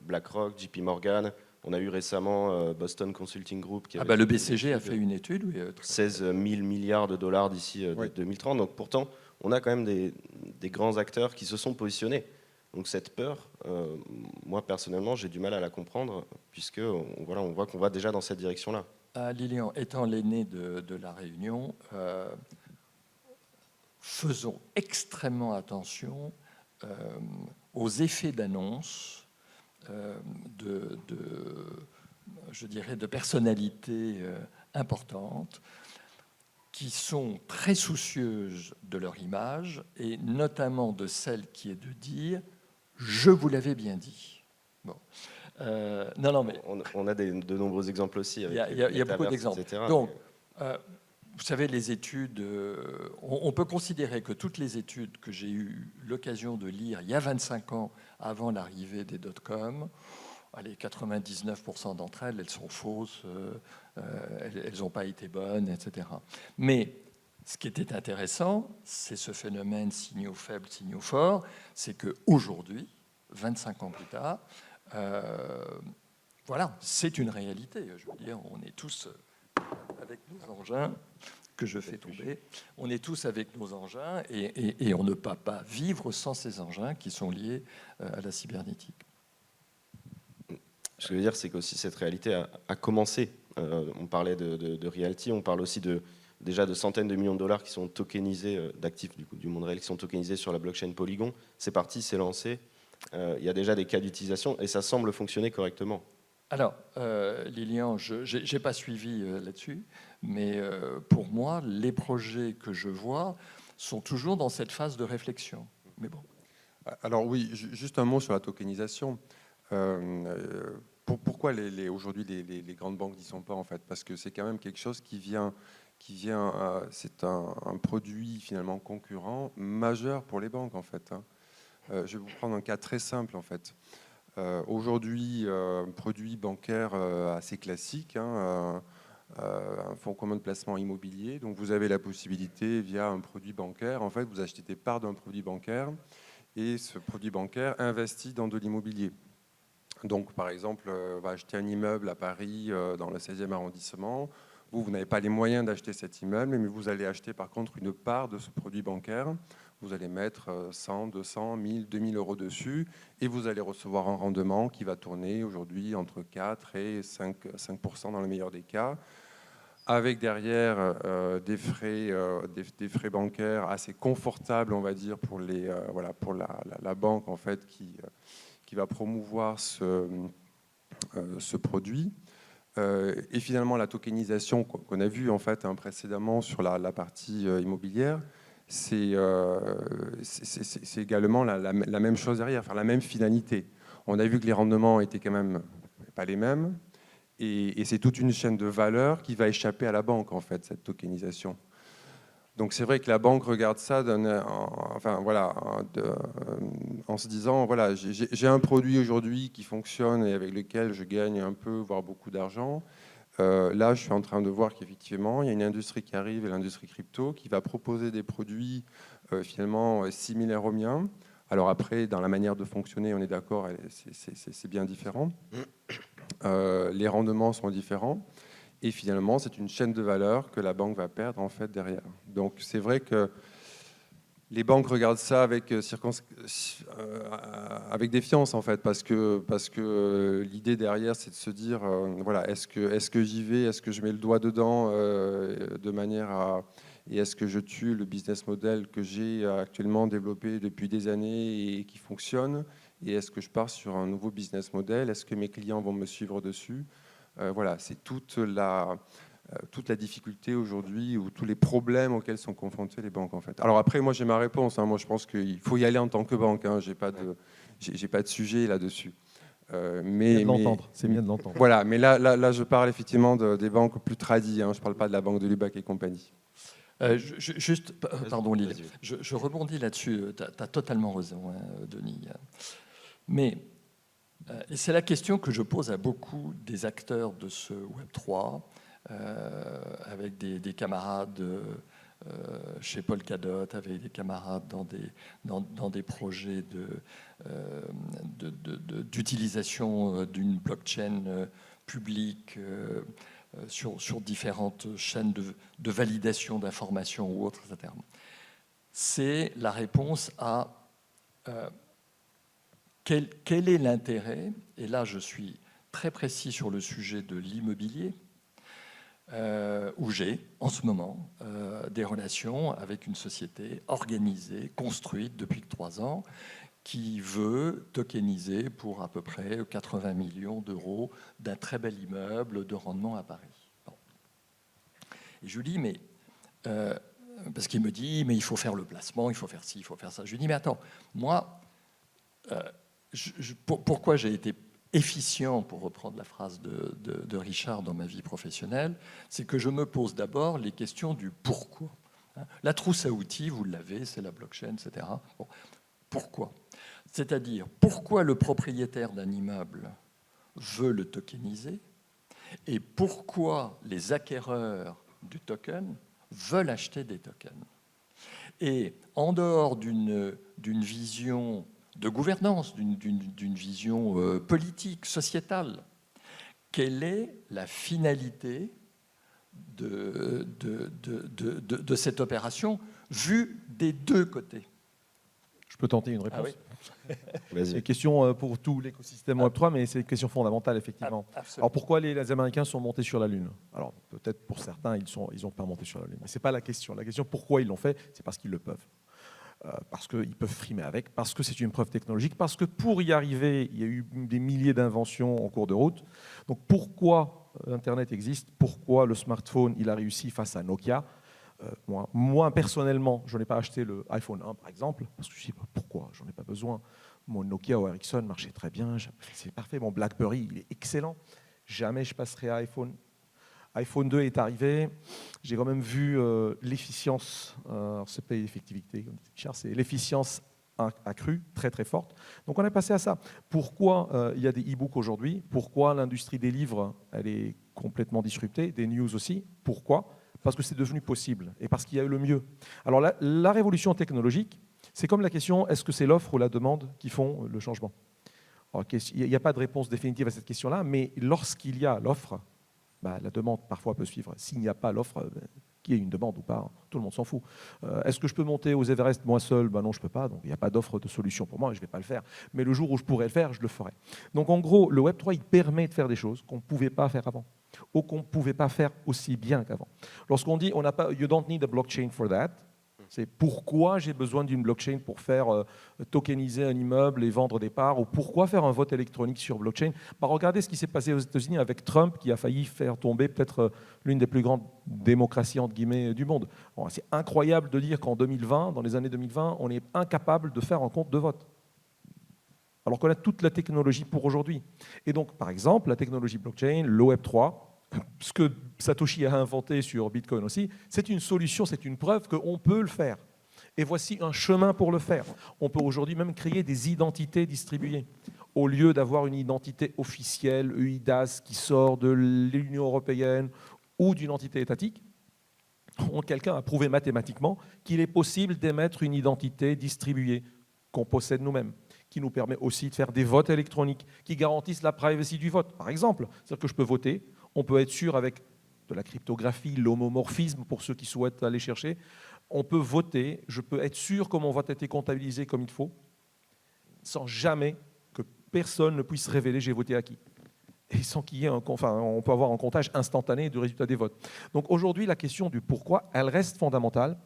Speaker 1: BlackRock, JP Morgan. On a eu récemment Boston Consulting Group. Qui
Speaker 3: le BCG a fait une étude. Oui,
Speaker 1: 16 000 milliards de dollars d'ici 2030. Donc pourtant, on a quand même des grands acteurs qui se sont positionnés. Donc cette peur, moi personnellement, j'ai du mal à la comprendre, puisque voilà, on voit qu'on va déjà dans cette direction-là.
Speaker 3: Lilian, étant l'aîné de la Réunion, faisons extrêmement attention aux effets d'annonce je dirais, de personnalités importantes qui sont très soucieuses de leur image, et notamment de celle qui est de dire « je vous l'avais bien dit ». Bon. Non, mais
Speaker 1: on a de nombreux exemples aussi.
Speaker 3: Il y a beaucoup d'exemples.
Speaker 1: Etc.,
Speaker 3: donc, vous savez, les études, on peut considérer que toutes les études que j'ai eu l'occasion de lire il y a 25 ans, avant l'arrivée des dot-com, allez, 99% d'entre elles, elles sont fausses, elles n'ont pas été bonnes, etc. Mais ce qui était intéressant, c'est ce phénomène signaux faibles, signaux forts, c'est qu'aujourd'hui, 25 ans plus tard, voilà, c'est une réalité. Je veux dire, on est tous avec nos engins, que je fais tomber, on est tous avec nos engins et on ne peut pas vivre sans ces engins qui sont liés à la cybernétique.
Speaker 1: Ce que je veux dire, c'est qu'aussi cette réalité a commencé. On parlait de Realty, on parle aussi déjà de centaines de millions de dollars qui sont tokenisés, d'actifs du monde réel, qui sont tokenisés sur la blockchain Polygon. C'est parti, c'est lancé. Il y a déjà des cas d'utilisation et ça semble fonctionner correctement.
Speaker 3: Alors, Lilian, je n'ai pas suivi là-dessus, mais pour moi, les projets que je vois sont toujours dans cette phase de réflexion. Mais bon.
Speaker 4: Alors oui, juste un mot sur la tokenisation. Pourquoi aujourd'hui les grandes banques n'y sont pas en fait? Parce que c'est quand même quelque chose qui vient c'est un produit finalement concurrent majeur pour les banques en fait. Je vais vous prendre un cas très simple en fait. Aujourd'hui, un produit bancaire assez classique, un fonds commun de placement immobilier. Donc vous avez la possibilité via un produit bancaire, en fait, vous achetez des parts d'un produit bancaire et ce produit bancaire investit dans de l'immobilier. Donc par exemple, on va acheter un immeuble à Paris dans le 16e arrondissement. Vous n'avez pas les moyens d'acheter cet immeuble, mais vous allez acheter par contre une part de ce produit bancaire. Vous allez mettre 100, 200, 1000, 2000 euros dessus et vous allez recevoir un rendement qui va tourner aujourd'hui entre 4 et 5% dans le meilleur des cas, avec derrière des frais bancaires assez confortables, on va dire, pour la banque en fait qui va promouvoir ce produit. Et finalement, la tokenisation qu'on a vue en fait précédemment sur la partie immobilière, c'est également la même chose derrière, enfin la même finalité. On a vu que les rendements étaient quand même pas les mêmes, et c'est toute une chaîne de valeur qui va échapper à la banque en fait, cette tokenisation. Donc c'est vrai que la banque regarde ça en se disant voilà, j'ai un produit aujourd'hui qui fonctionne et avec lequel je gagne un peu, voire beaucoup d'argent. Là, je suis en train de voir qu'effectivement, il y a une industrie qui arrive, l'industrie crypto, qui va proposer des produits finalement similaires aux miens. Alors après, dans la manière de fonctionner, on est d'accord, c'est bien différent. Les rendements sont différents. Et finalement, c'est une chaîne de valeur que la banque va perdre en fait derrière. Donc c'est vrai que les banques regardent ça avec défiance en fait, parce que l'idée derrière, c'est de se dire voilà, est-ce que j'y vais, est-ce que je mets le doigt dedans de manière à et est-ce que je tue le business model que j'ai actuellement développé depuis des années et qui fonctionne, et est-ce que je pars sur un nouveau business model, est-ce que mes clients vont me suivre dessus? Voilà, c'est toute la difficulté aujourd'hui ou tous les problèmes auxquels sont confrontées les banques en fait. Alors après, moi j'ai ma réponse. Moi je pense qu'il faut y aller en tant que banque. J'ai pas de sujet là-dessus.
Speaker 2: C'est bien de l'entendre.
Speaker 4: Voilà, mais là je parle effectivement des banques plus tradies. Je parle pas de la banque de Lubac et compagnie.
Speaker 3: Pardon Lille, je rebondis là-dessus. Tu as totalement raison, Denis. Mais et c'est la question que je pose à beaucoup des acteurs de ce Web3, avec des camarades chez Polkadot, avec des camarades dans des projets d'utilisation d'une blockchain publique sur différentes chaînes de validation d'informations ou autres, etc. C'est la réponse à quel est l'intérêt? Et là, je suis très précis sur le sujet de l'immobilier, où j'ai, en ce moment, des relations avec une société organisée, construite depuis 3 ans, qui veut tokeniser pour à peu près 80 millions d'euros d'un très bel immeuble de rendement à Paris. Bon. Et je lui dis, mais... parce qu'il me dit, mais il faut faire le placement, il faut faire ci, il faut faire ça. Je lui dis, mais attends, moi, pourquoi j'ai été efficient, pour reprendre la phrase de Richard, dans ma vie professionnelle, c'est que je me pose d'abord les questions du pourquoi. La trousse à outils, vous l'avez, c'est la blockchain, etc. Bon, pourquoi? C'est-à-dire, pourquoi le propriétaire d'un immeuble veut le tokeniser et pourquoi les acquéreurs du token veulent acheter des tokens. Et en dehors d'une vision de gouvernance, d'une vision politique, sociétale, quelle est la finalité de cette opération vue des deux côtés?
Speaker 2: Je peux tenter une réponse.
Speaker 3: Ah oui.
Speaker 1: Vas-y.
Speaker 2: C'est une question pour tout l'écosystème Web3, mais c'est une question fondamentale, effectivement.
Speaker 3: Absolument.
Speaker 2: Alors pourquoi les Américains sont montés sur la Lune? Alors peut-être pour certains, ils n'ont pas monté sur la Lune. Mais ce n'est pas la question. La question pourquoi ils l'ont fait, c'est parce qu'ils le peuvent. Parce qu'ils peuvent frimer avec, parce que c'est une preuve technologique, parce que pour y arriver, il y a eu des milliers d'inventions en cours de route. Donc pourquoi Internet existe? Pourquoi le smartphone il a réussi face à Nokia? Moi, personnellement, je n'ai pas acheté le iPhone 1, par exemple, parce que je ne sais pas pourquoi, j'en ai pas besoin. Mon Nokia ou Ericsson marchait très bien, c'est parfait. Mon BlackBerry, il est excellent. Jamais je passerai à iPhone. iPhone 2 est arrivé. J'ai quand même vu l'efficience, c'est pas l'effectivité, c'est l'efficience accrue, très très forte. Donc on est passé à ça. Pourquoi il y a des e-books aujourd'hui? Pourquoi l'industrie des livres, elle est complètement disruptée? Des news aussi. Pourquoi? Parce que c'est devenu possible et parce qu'il y a eu le mieux. Alors la révolution technologique, c'est comme la question, est-ce que c'est l'offre ou la demande qui font le changement? Alors, il n'y a pas de réponse définitive à cette question-là, mais lorsqu'il y a l'offre, la demande parfois peut suivre. S'il n'y a pas l'offre, qu'il y ait une demande ou pas, tout le monde s'en fout. Est-ce que je peux monter aux Everest moi seul? Non, je ne peux pas, donc il n'y a pas d'offre de solution pour moi et je ne vais pas le faire. Mais le jour où je pourrais le faire, je le ferai. Donc en gros, le Web3, il permet de faire des choses qu'on ne pouvait pas faire avant, ou qu'on ne pouvait pas faire aussi bien qu'avant. Lorsqu'on dit, on n'a pas, you don't need a blockchain for that, c'est pourquoi j'ai besoin d'une blockchain pour faire tokeniser un immeuble et vendre des parts, ou pourquoi faire un vote électronique sur blockchain. Regardez ce qui s'est passé aux États-Unis avec Trump, qui a failli faire tomber peut-être l'une des plus grandes démocraties entre guillemets du monde. Bon, c'est incroyable de dire qu'en 2020, dans les années 2020, on est incapable de faire un compte de vote, alors qu'on a toute la technologie pour aujourd'hui. Et donc, par exemple, la technologie blockchain, le Web3, ce que Satoshi a inventé sur Bitcoin aussi, c'est une solution, c'est une preuve qu'on peut le faire. Et voici un chemin pour le faire. On peut aujourd'hui même créer des identités distribuées. Au lieu d'avoir une identité officielle, EIDAS, qui sort de l'Union européenne ou d'une entité étatique, quelqu'un a prouvé mathématiquement qu'il est possible d'émettre une identité distribuée qu'on possède nous-mêmes, qui nous permet aussi de faire des votes électroniques, qui garantissent la privacy du vote. Par exemple, c'est-à-dire que je peux voter, on peut être sûr avec de la cryptographie, l'homomorphisme pour ceux qui souhaitent aller chercher. On peut voter, je peux être sûr que mon vote a été comptabilisé comme il faut, sans jamais que personne ne puisse révéler j'ai voté à qui. Et sans qu'il y ait on peut avoir un comptage instantané du résultat des votes. Donc aujourd'hui, la question du pourquoi, elle reste fondamentale,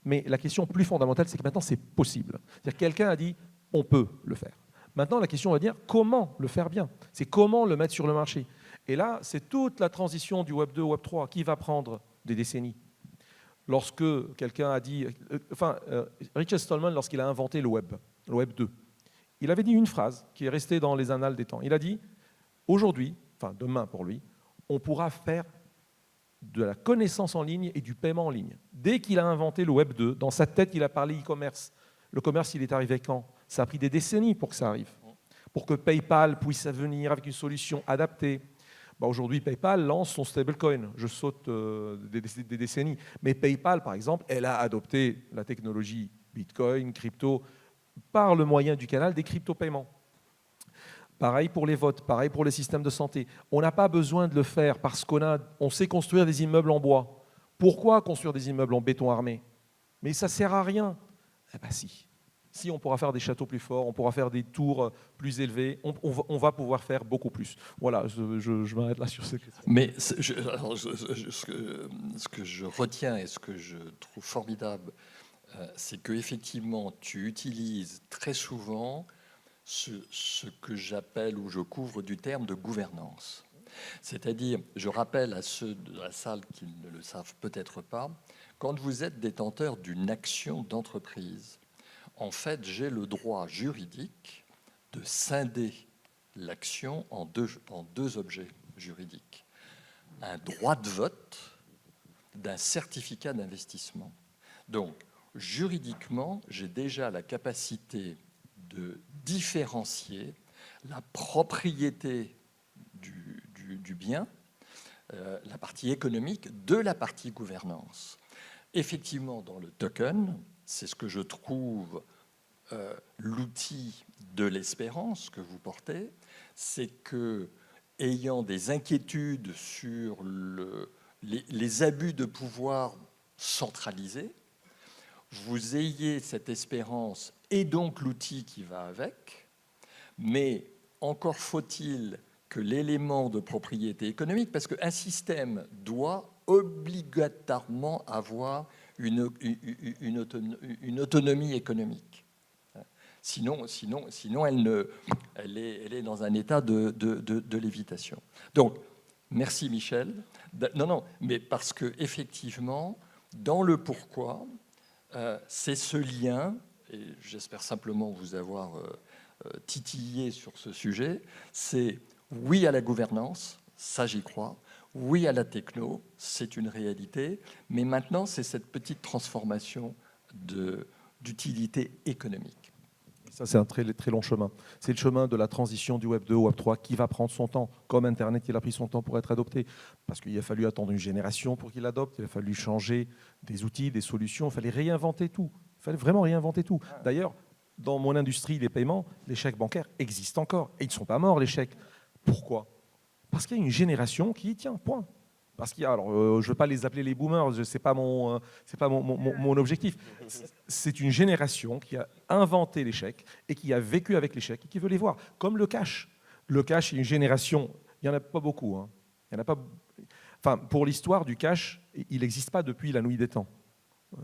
Speaker 2: mais la question plus fondamentale, c'est que maintenant c'est possible. C'est-à-dire quelqu'un a dit on peut le faire. Maintenant, la question va dire comment le faire bien. C'est comment le mettre sur le marché. Et là, c'est toute la transition du Web 2 au Web 3 qui va prendre des décennies. Lorsque quelqu'un a dit... Richard Stallman, lorsqu'il a inventé le Web 2, il avait dit une phrase qui est restée dans les annales des temps. Il a dit, aujourd'hui, demain pour lui, on pourra faire de la connaissance en ligne et du paiement en ligne. Dès qu'il a inventé le Web 2, dans sa tête, il a parlé e-commerce. Le commerce, il est arrivé quand? Ça a pris des décennies pour que ça arrive. Pour que PayPal puisse venir avec une solution adaptée. Aujourd'hui, PayPal lance son stablecoin. Je saute des décennies. Mais PayPal, par exemple, elle a adopté la technologie Bitcoin, crypto, par le moyen du canal des crypto-paiements. Pareil pour les votes, pareil pour les systèmes de santé. On n'a pas besoin de le faire parce qu'on sait construire des immeubles en bois. Pourquoi construire des immeubles en béton armé? Mais ça ne sert à rien. Eh bien si. Si on pourra faire des châteaux plus forts, on pourra faire des tours plus élevés, on va pouvoir faire beaucoup plus. Voilà, je m'arrête là sur ces questions.
Speaker 3: Mais ce que je retiens et ce que je trouve formidable, c'est qu'effectivement, tu utilises très souvent ce que j'appelle ou je couvre du terme de gouvernance. C'est-à-dire, je rappelle à ceux de la salle qui ne le savent peut-être pas, quand vous êtes détenteur d'une action d'entreprise, en fait, j'ai le droit juridique de scinder l'action en deux objets juridiques. Un droit de vote d'un certificat d'investissement. Donc, juridiquement, j'ai déjà la capacité de différencier la propriété du bien, la partie économique, de la partie gouvernance. Effectivement, dans le token, c'est ce que je trouve l'outil de l'espérance que vous portez, c'est que, ayant des inquiétudes sur les abus de pouvoir centralisés, vous ayez cette espérance et donc l'outil qui va avec, mais encore faut-il que l'élément de propriété économique, parce qu'un système doit obligatoirement avoir une autonomie économique. Sinon elle est dans un état de lévitation. Donc, merci Michel. Non, mais parce qu'effectivement, dans le pourquoi, c'est ce lien, et j'espère simplement vous avoir titillé sur ce sujet, c'est oui à la gouvernance, ça j'y crois, oui à la techno, c'est une réalité, mais maintenant c'est cette petite transformation d'utilité économique.
Speaker 2: Ça, c'est un très, très long chemin. C'est le chemin de la transition du Web 2 au Web 3 qui va prendre son temps, comme Internet, il a pris son temps pour être adopté. Parce qu'il a fallu attendre une génération pour qu'il adopte, il a fallu changer des outils, des solutions, il fallait réinventer tout. Il fallait vraiment réinventer tout. D'ailleurs, dans mon industrie des paiements, les chèques bancaires existent encore. Et ils ne sont pas morts, les chèques. Pourquoi ? Parce qu'il y a une génération qui y tient, point. Parce qu'il y a, alors, je ne veux pas les appeler les boomers, ce n'est pas mon objectif. C'est une génération qui a inventé les chèques et qui a vécu avec les chèques et qui veut les voir. Comme le cash. Le cash, c'est une génération, il n'y en a pas beaucoup. Hein. Il y en a pas, enfin, pour l'histoire du cash, il n'existe pas depuis la nuit des temps.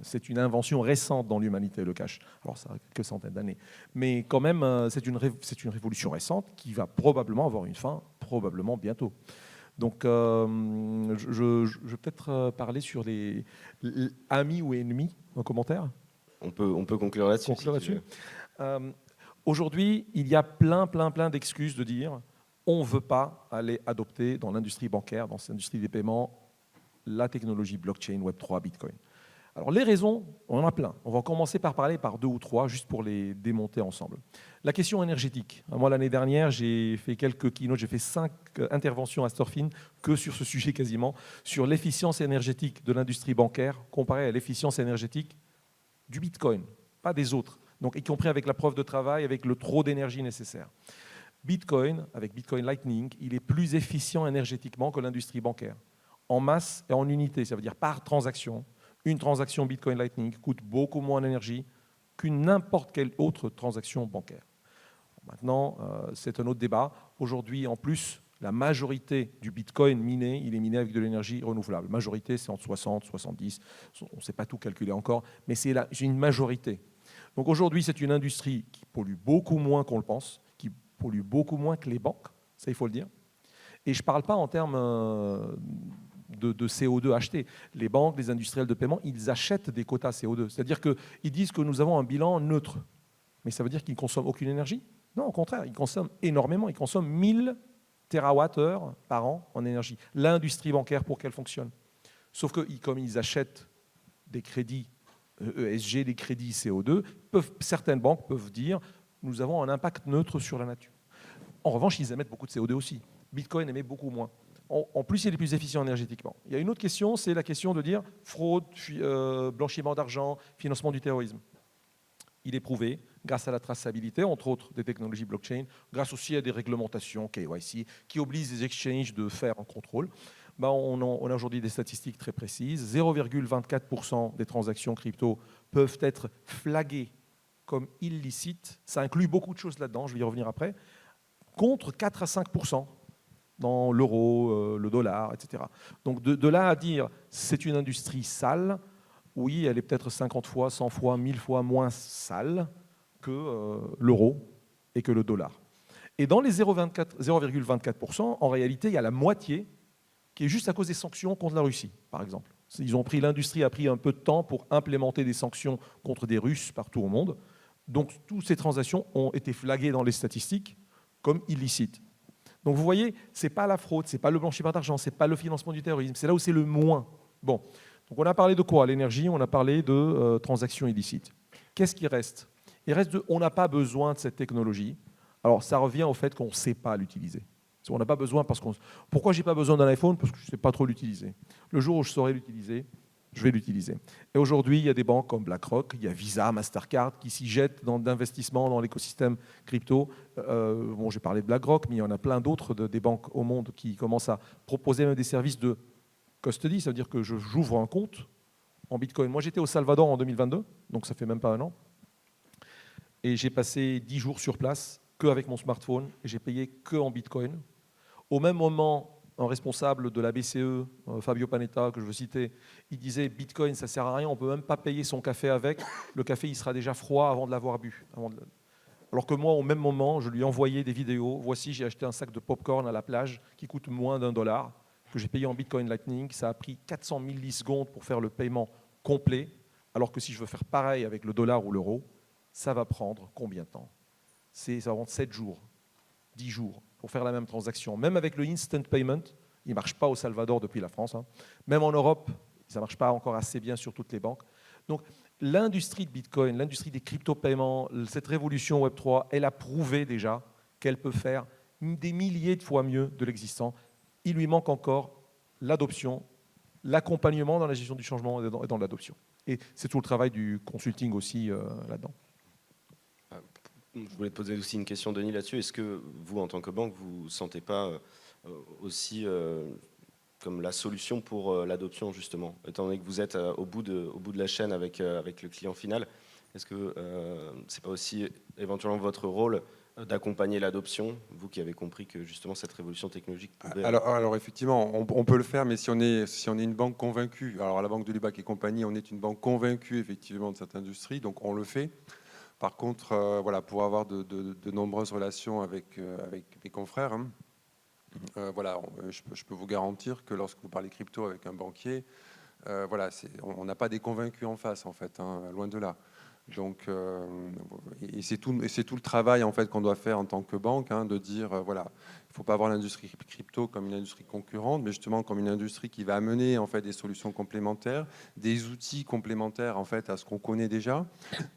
Speaker 2: C'est une invention récente dans l'humanité, le cash. Alors, ça a quelques centaines d'années. Mais quand même, c'est une révolution récente qui va probablement avoir une fin, probablement bientôt. Donc, je vais peut-être parler sur les amis ou ennemis en commentaire.
Speaker 1: On peut conclure là-dessus.
Speaker 2: Aujourd'hui, il y a plein d'excuses de dire on ne veut pas aller adopter dans l'industrie bancaire, dans l'industrie des paiements, la technologie blockchain, Web3, Bitcoin. Alors les raisons, on en a plein. On va commencer par parler par 2 ou 3, juste pour les démonter ensemble. La question énergétique. Moi, l'année dernière, j'ai fait quelques keynotes, j'ai fait 5 interventions à Storfin, que sur ce sujet quasiment, sur l'efficience énergétique de l'industrie bancaire comparée à l'efficience énergétique du Bitcoin, pas des autres. Donc, y compris avec la preuve de travail, avec le trop d'énergie nécessaire. Bitcoin, avec Bitcoin Lightning, il est plus efficient énergétiquement que l'industrie bancaire, en masse et en unité, ça veut dire par transaction. Une transaction Bitcoin Lightning coûte beaucoup moins d'énergie qu'une n'importe quelle autre transaction bancaire. Maintenant, c'est un autre débat. Aujourd'hui, en plus, la majorité du Bitcoin miné, il est miné avec de l'énergie renouvelable. Majorité, c'est entre 60, 70, on ne sait pas tout calculer encore, mais c'est une majorité. Donc aujourd'hui, c'est une industrie qui pollue beaucoup moins qu'on le pense, qui pollue beaucoup moins que les banques, ça il faut le dire. Et je ne parle pas en termes de CO2 acheté. Les banques, les industriels de paiement, ils achètent des quotas CO2. C'est-à-dire qu'ils disent que nous avons un bilan neutre. Mais ça veut dire qu'ils ne consomment aucune énergie? Non, au contraire, ils consomment énormément. Ils consomment 1000 TWh par an en énergie. L'industrie bancaire, pour qu'elle fonctionne. Sauf que, comme ils achètent des crédits ESG, des crédits CO2, certaines banques peuvent dire nous avons un impact neutre sur la nature. En revanche, ils émettent beaucoup de CO2 aussi. Bitcoin émet beaucoup moins. En plus, il est plus efficient énergétiquement. Il y a une autre question, c'est la question de dire fraude, blanchiment d'argent, financement du terrorisme. Il est prouvé, grâce à la traçabilité, entre autres des technologies blockchain, grâce aussi à des réglementations KYC, qui obligent les exchanges de faire un contrôle. On a aujourd'hui des statistiques très précises. 0,24% des transactions crypto peuvent être flaguées comme illicite, ça inclut beaucoup de choses là-dedans, je vais y revenir après, contre 4 à 5% dans l'euro, le dollar, etc. Donc de là à dire c'est une industrie sale, oui, elle est peut-être 50 fois, 100 fois, 1000 fois moins sale que l'euro et que le dollar. Et dans les 0,24%, en réalité, il y a la moitié qui est juste à cause des sanctions contre la Russie, par exemple. L'industrie a pris un peu de temps pour implémenter des sanctions contre des Russes partout au monde. Donc, toutes ces transactions ont été flaguées dans les statistiques comme illicites. Donc, vous voyez, ce n'est pas la fraude, ce n'est pas le blanchiment d'argent, ce n'est pas le financement du terrorisme, c'est là où c'est le moins. Bon, donc on a parlé de quoi? L'énergie, on a parlé de transactions illicites. Qu'est-ce qui reste? On n'a pas besoin de cette technologie. Alors, ça revient au fait qu'on ne sait pas l'utiliser. On n'a pas besoin Pourquoi je n'ai pas besoin d'un iPhone? Parce que je ne sais pas trop l'utiliser. Le jour où je saurai l'utiliser, je vais l'utiliser. Et aujourd'hui, il y a des banques comme BlackRock, il y a Visa, Mastercard qui s'y jettent d'investissement dans l'écosystème crypto. Bon, j'ai parlé de BlackRock, mais il y en a plein d'autres des banques au monde qui commencent à proposer même des services de custody. Ça veut dire que j'ouvre un compte en Bitcoin. Moi, j'étais au Salvador en 2022, donc ça fait même pas un an. Et j'ai passé 10 jours sur place, qu'avec mon smartphone, et j'ai payé que en Bitcoin. Au même moment, un responsable de la BCE, Fabio Panetta, que je veux citer, il disait « Bitcoin, ça ne sert à rien, on ne peut même pas payer son café avec. Le café, il sera déjà froid avant de l'avoir bu. » Alors que moi, au même moment, je lui ai envoyé des vidéos. Voici, j'ai acheté un sac de popcorn à la plage qui coûte moins d'$1, que j'ai payé en Bitcoin Lightning. Ça a pris 400 millisecondes pour faire le paiement complet, alors que si je veux faire pareil avec le dollar ou l'euro, ça va prendre combien de temps? Ça va prendre 7 jours, 10 jours pour faire la même transaction. Même avec le instant payment, il ne marche pas au Salvador depuis la France. Même en Europe, ça ne marche pas encore assez bien sur toutes les banques. Donc l'industrie de Bitcoin, l'industrie des crypto-paiements, cette révolution Web3, elle a prouvé déjà qu'elle peut faire des milliers de fois mieux de l'existant. Il lui manque encore l'adoption, l'accompagnement dans la gestion du changement et dans l'adoption. Et c'est tout le travail du consulting aussi là-dedans.
Speaker 1: Je voulais te poser aussi une question, Denis, là-dessus. Est-ce que vous, en tant que banque, vous ne sentez pas aussi comme la solution pour l'adoption, justement, étant donné que vous êtes au bout de la chaîne avec le client final? Est-ce que ce n'est pas aussi éventuellement votre rôle d'accompagner l'adoption, vous qui avez compris que justement cette révolution technologique pouvait...
Speaker 4: Alors effectivement, on peut le faire, mais si on est une banque convaincue, alors la Banque de Lubac et compagnie, on est une banque convaincue effectivement de cette industrie, donc on le fait. Par contre, voilà, pour avoir de nombreuses relations avec mes confrères, voilà, je peux vous garantir que lorsque vous parlez crypto avec un banquier, voilà, on n'a pas des convaincus en face, en fait, loin de là. Donc, et c'est tout le travail en fait qu'on doit faire en tant que banque, de dire voilà, il ne faut pas voir l'industrie crypto comme une industrie concurrente, mais justement comme une industrie qui va amener en fait des solutions complémentaires, des outils complémentaires en fait à ce qu'on connaît déjà,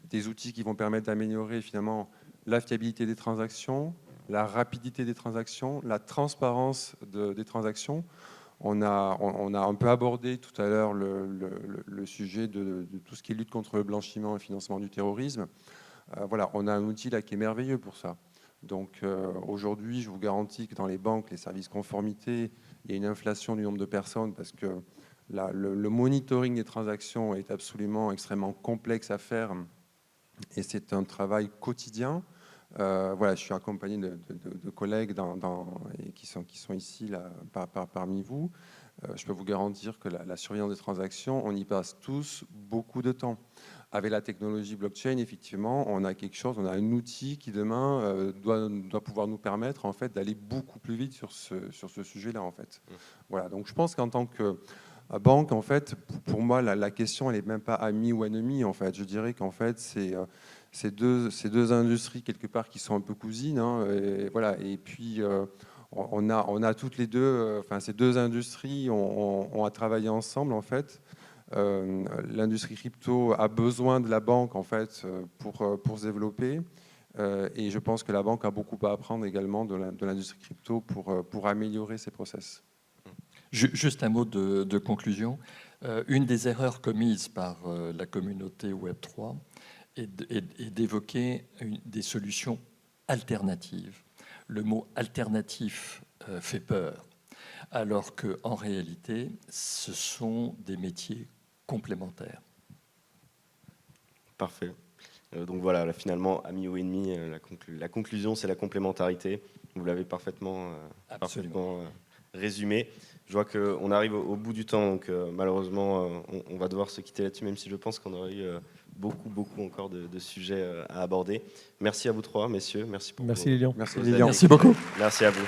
Speaker 4: des outils qui vont permettre d'améliorer finalement la fiabilité des transactions, la rapidité des transactions, la transparence des transactions. On a un peu abordé tout à l'heure le sujet de tout ce qui est lutte contre le blanchiment et financement du terrorisme. Voilà, on a un outil là qui est merveilleux pour ça. Donc aujourd'hui, je vous garantis que dans les banques, les services conformité, il y a une inflation du nombre de personnes parce que le monitoring des transactions est absolument extrêmement complexe à faire et c'est un travail quotidien. Voilà, je suis accompagné de collègues qui sont ici là, parmi vous. Je peux vous garantir que la surveillance des transactions, on y passe tous beaucoup de temps. Avec la technologie blockchain, effectivement, on a quelque chose, on a un outil qui demain doit pouvoir nous permettre en fait d'aller beaucoup plus vite sur ce sujet-là en fait. Voilà, donc je pense qu'en tant que banque, en fait, pour moi, la question, elle n'est même pas amie ou ennemie en fait. Je dirais qu'en fait, c'est deux industries quelque part qui sont un peu cousines, et voilà. Et puis on a toutes les deux, enfin ces deux industries ont à travailler ensemble en fait. L'industrie crypto a besoin de la banque en fait pour se développer, et je pense que la banque a beaucoup à apprendre également de l'industrie crypto pour améliorer ses process.
Speaker 3: Juste un mot de conclusion. Une des erreurs commises par la communauté Web3 est d'évoquer des solutions alternatives. Le mot alternatif fait peur, alors qu'en réalité, ce sont des métiers complémentaires.
Speaker 1: Parfait. Donc voilà, là, finalement, amis ou ennemis, la conclusion, c'est la complémentarité. Vous l'avez parfaitement résumé. Je vois qu'on arrive au bout du temps, donc malheureusement, on va devoir se quitter là-dessus, même si je pense qu'on aurait eu beaucoup encore de sujets à aborder. Merci à vous trois, messieurs. Merci pour
Speaker 2: Merci Lilian.
Speaker 4: Merci
Speaker 1: vos
Speaker 4: Lilian.
Speaker 3: Merci beaucoup.
Speaker 1: Merci à vous.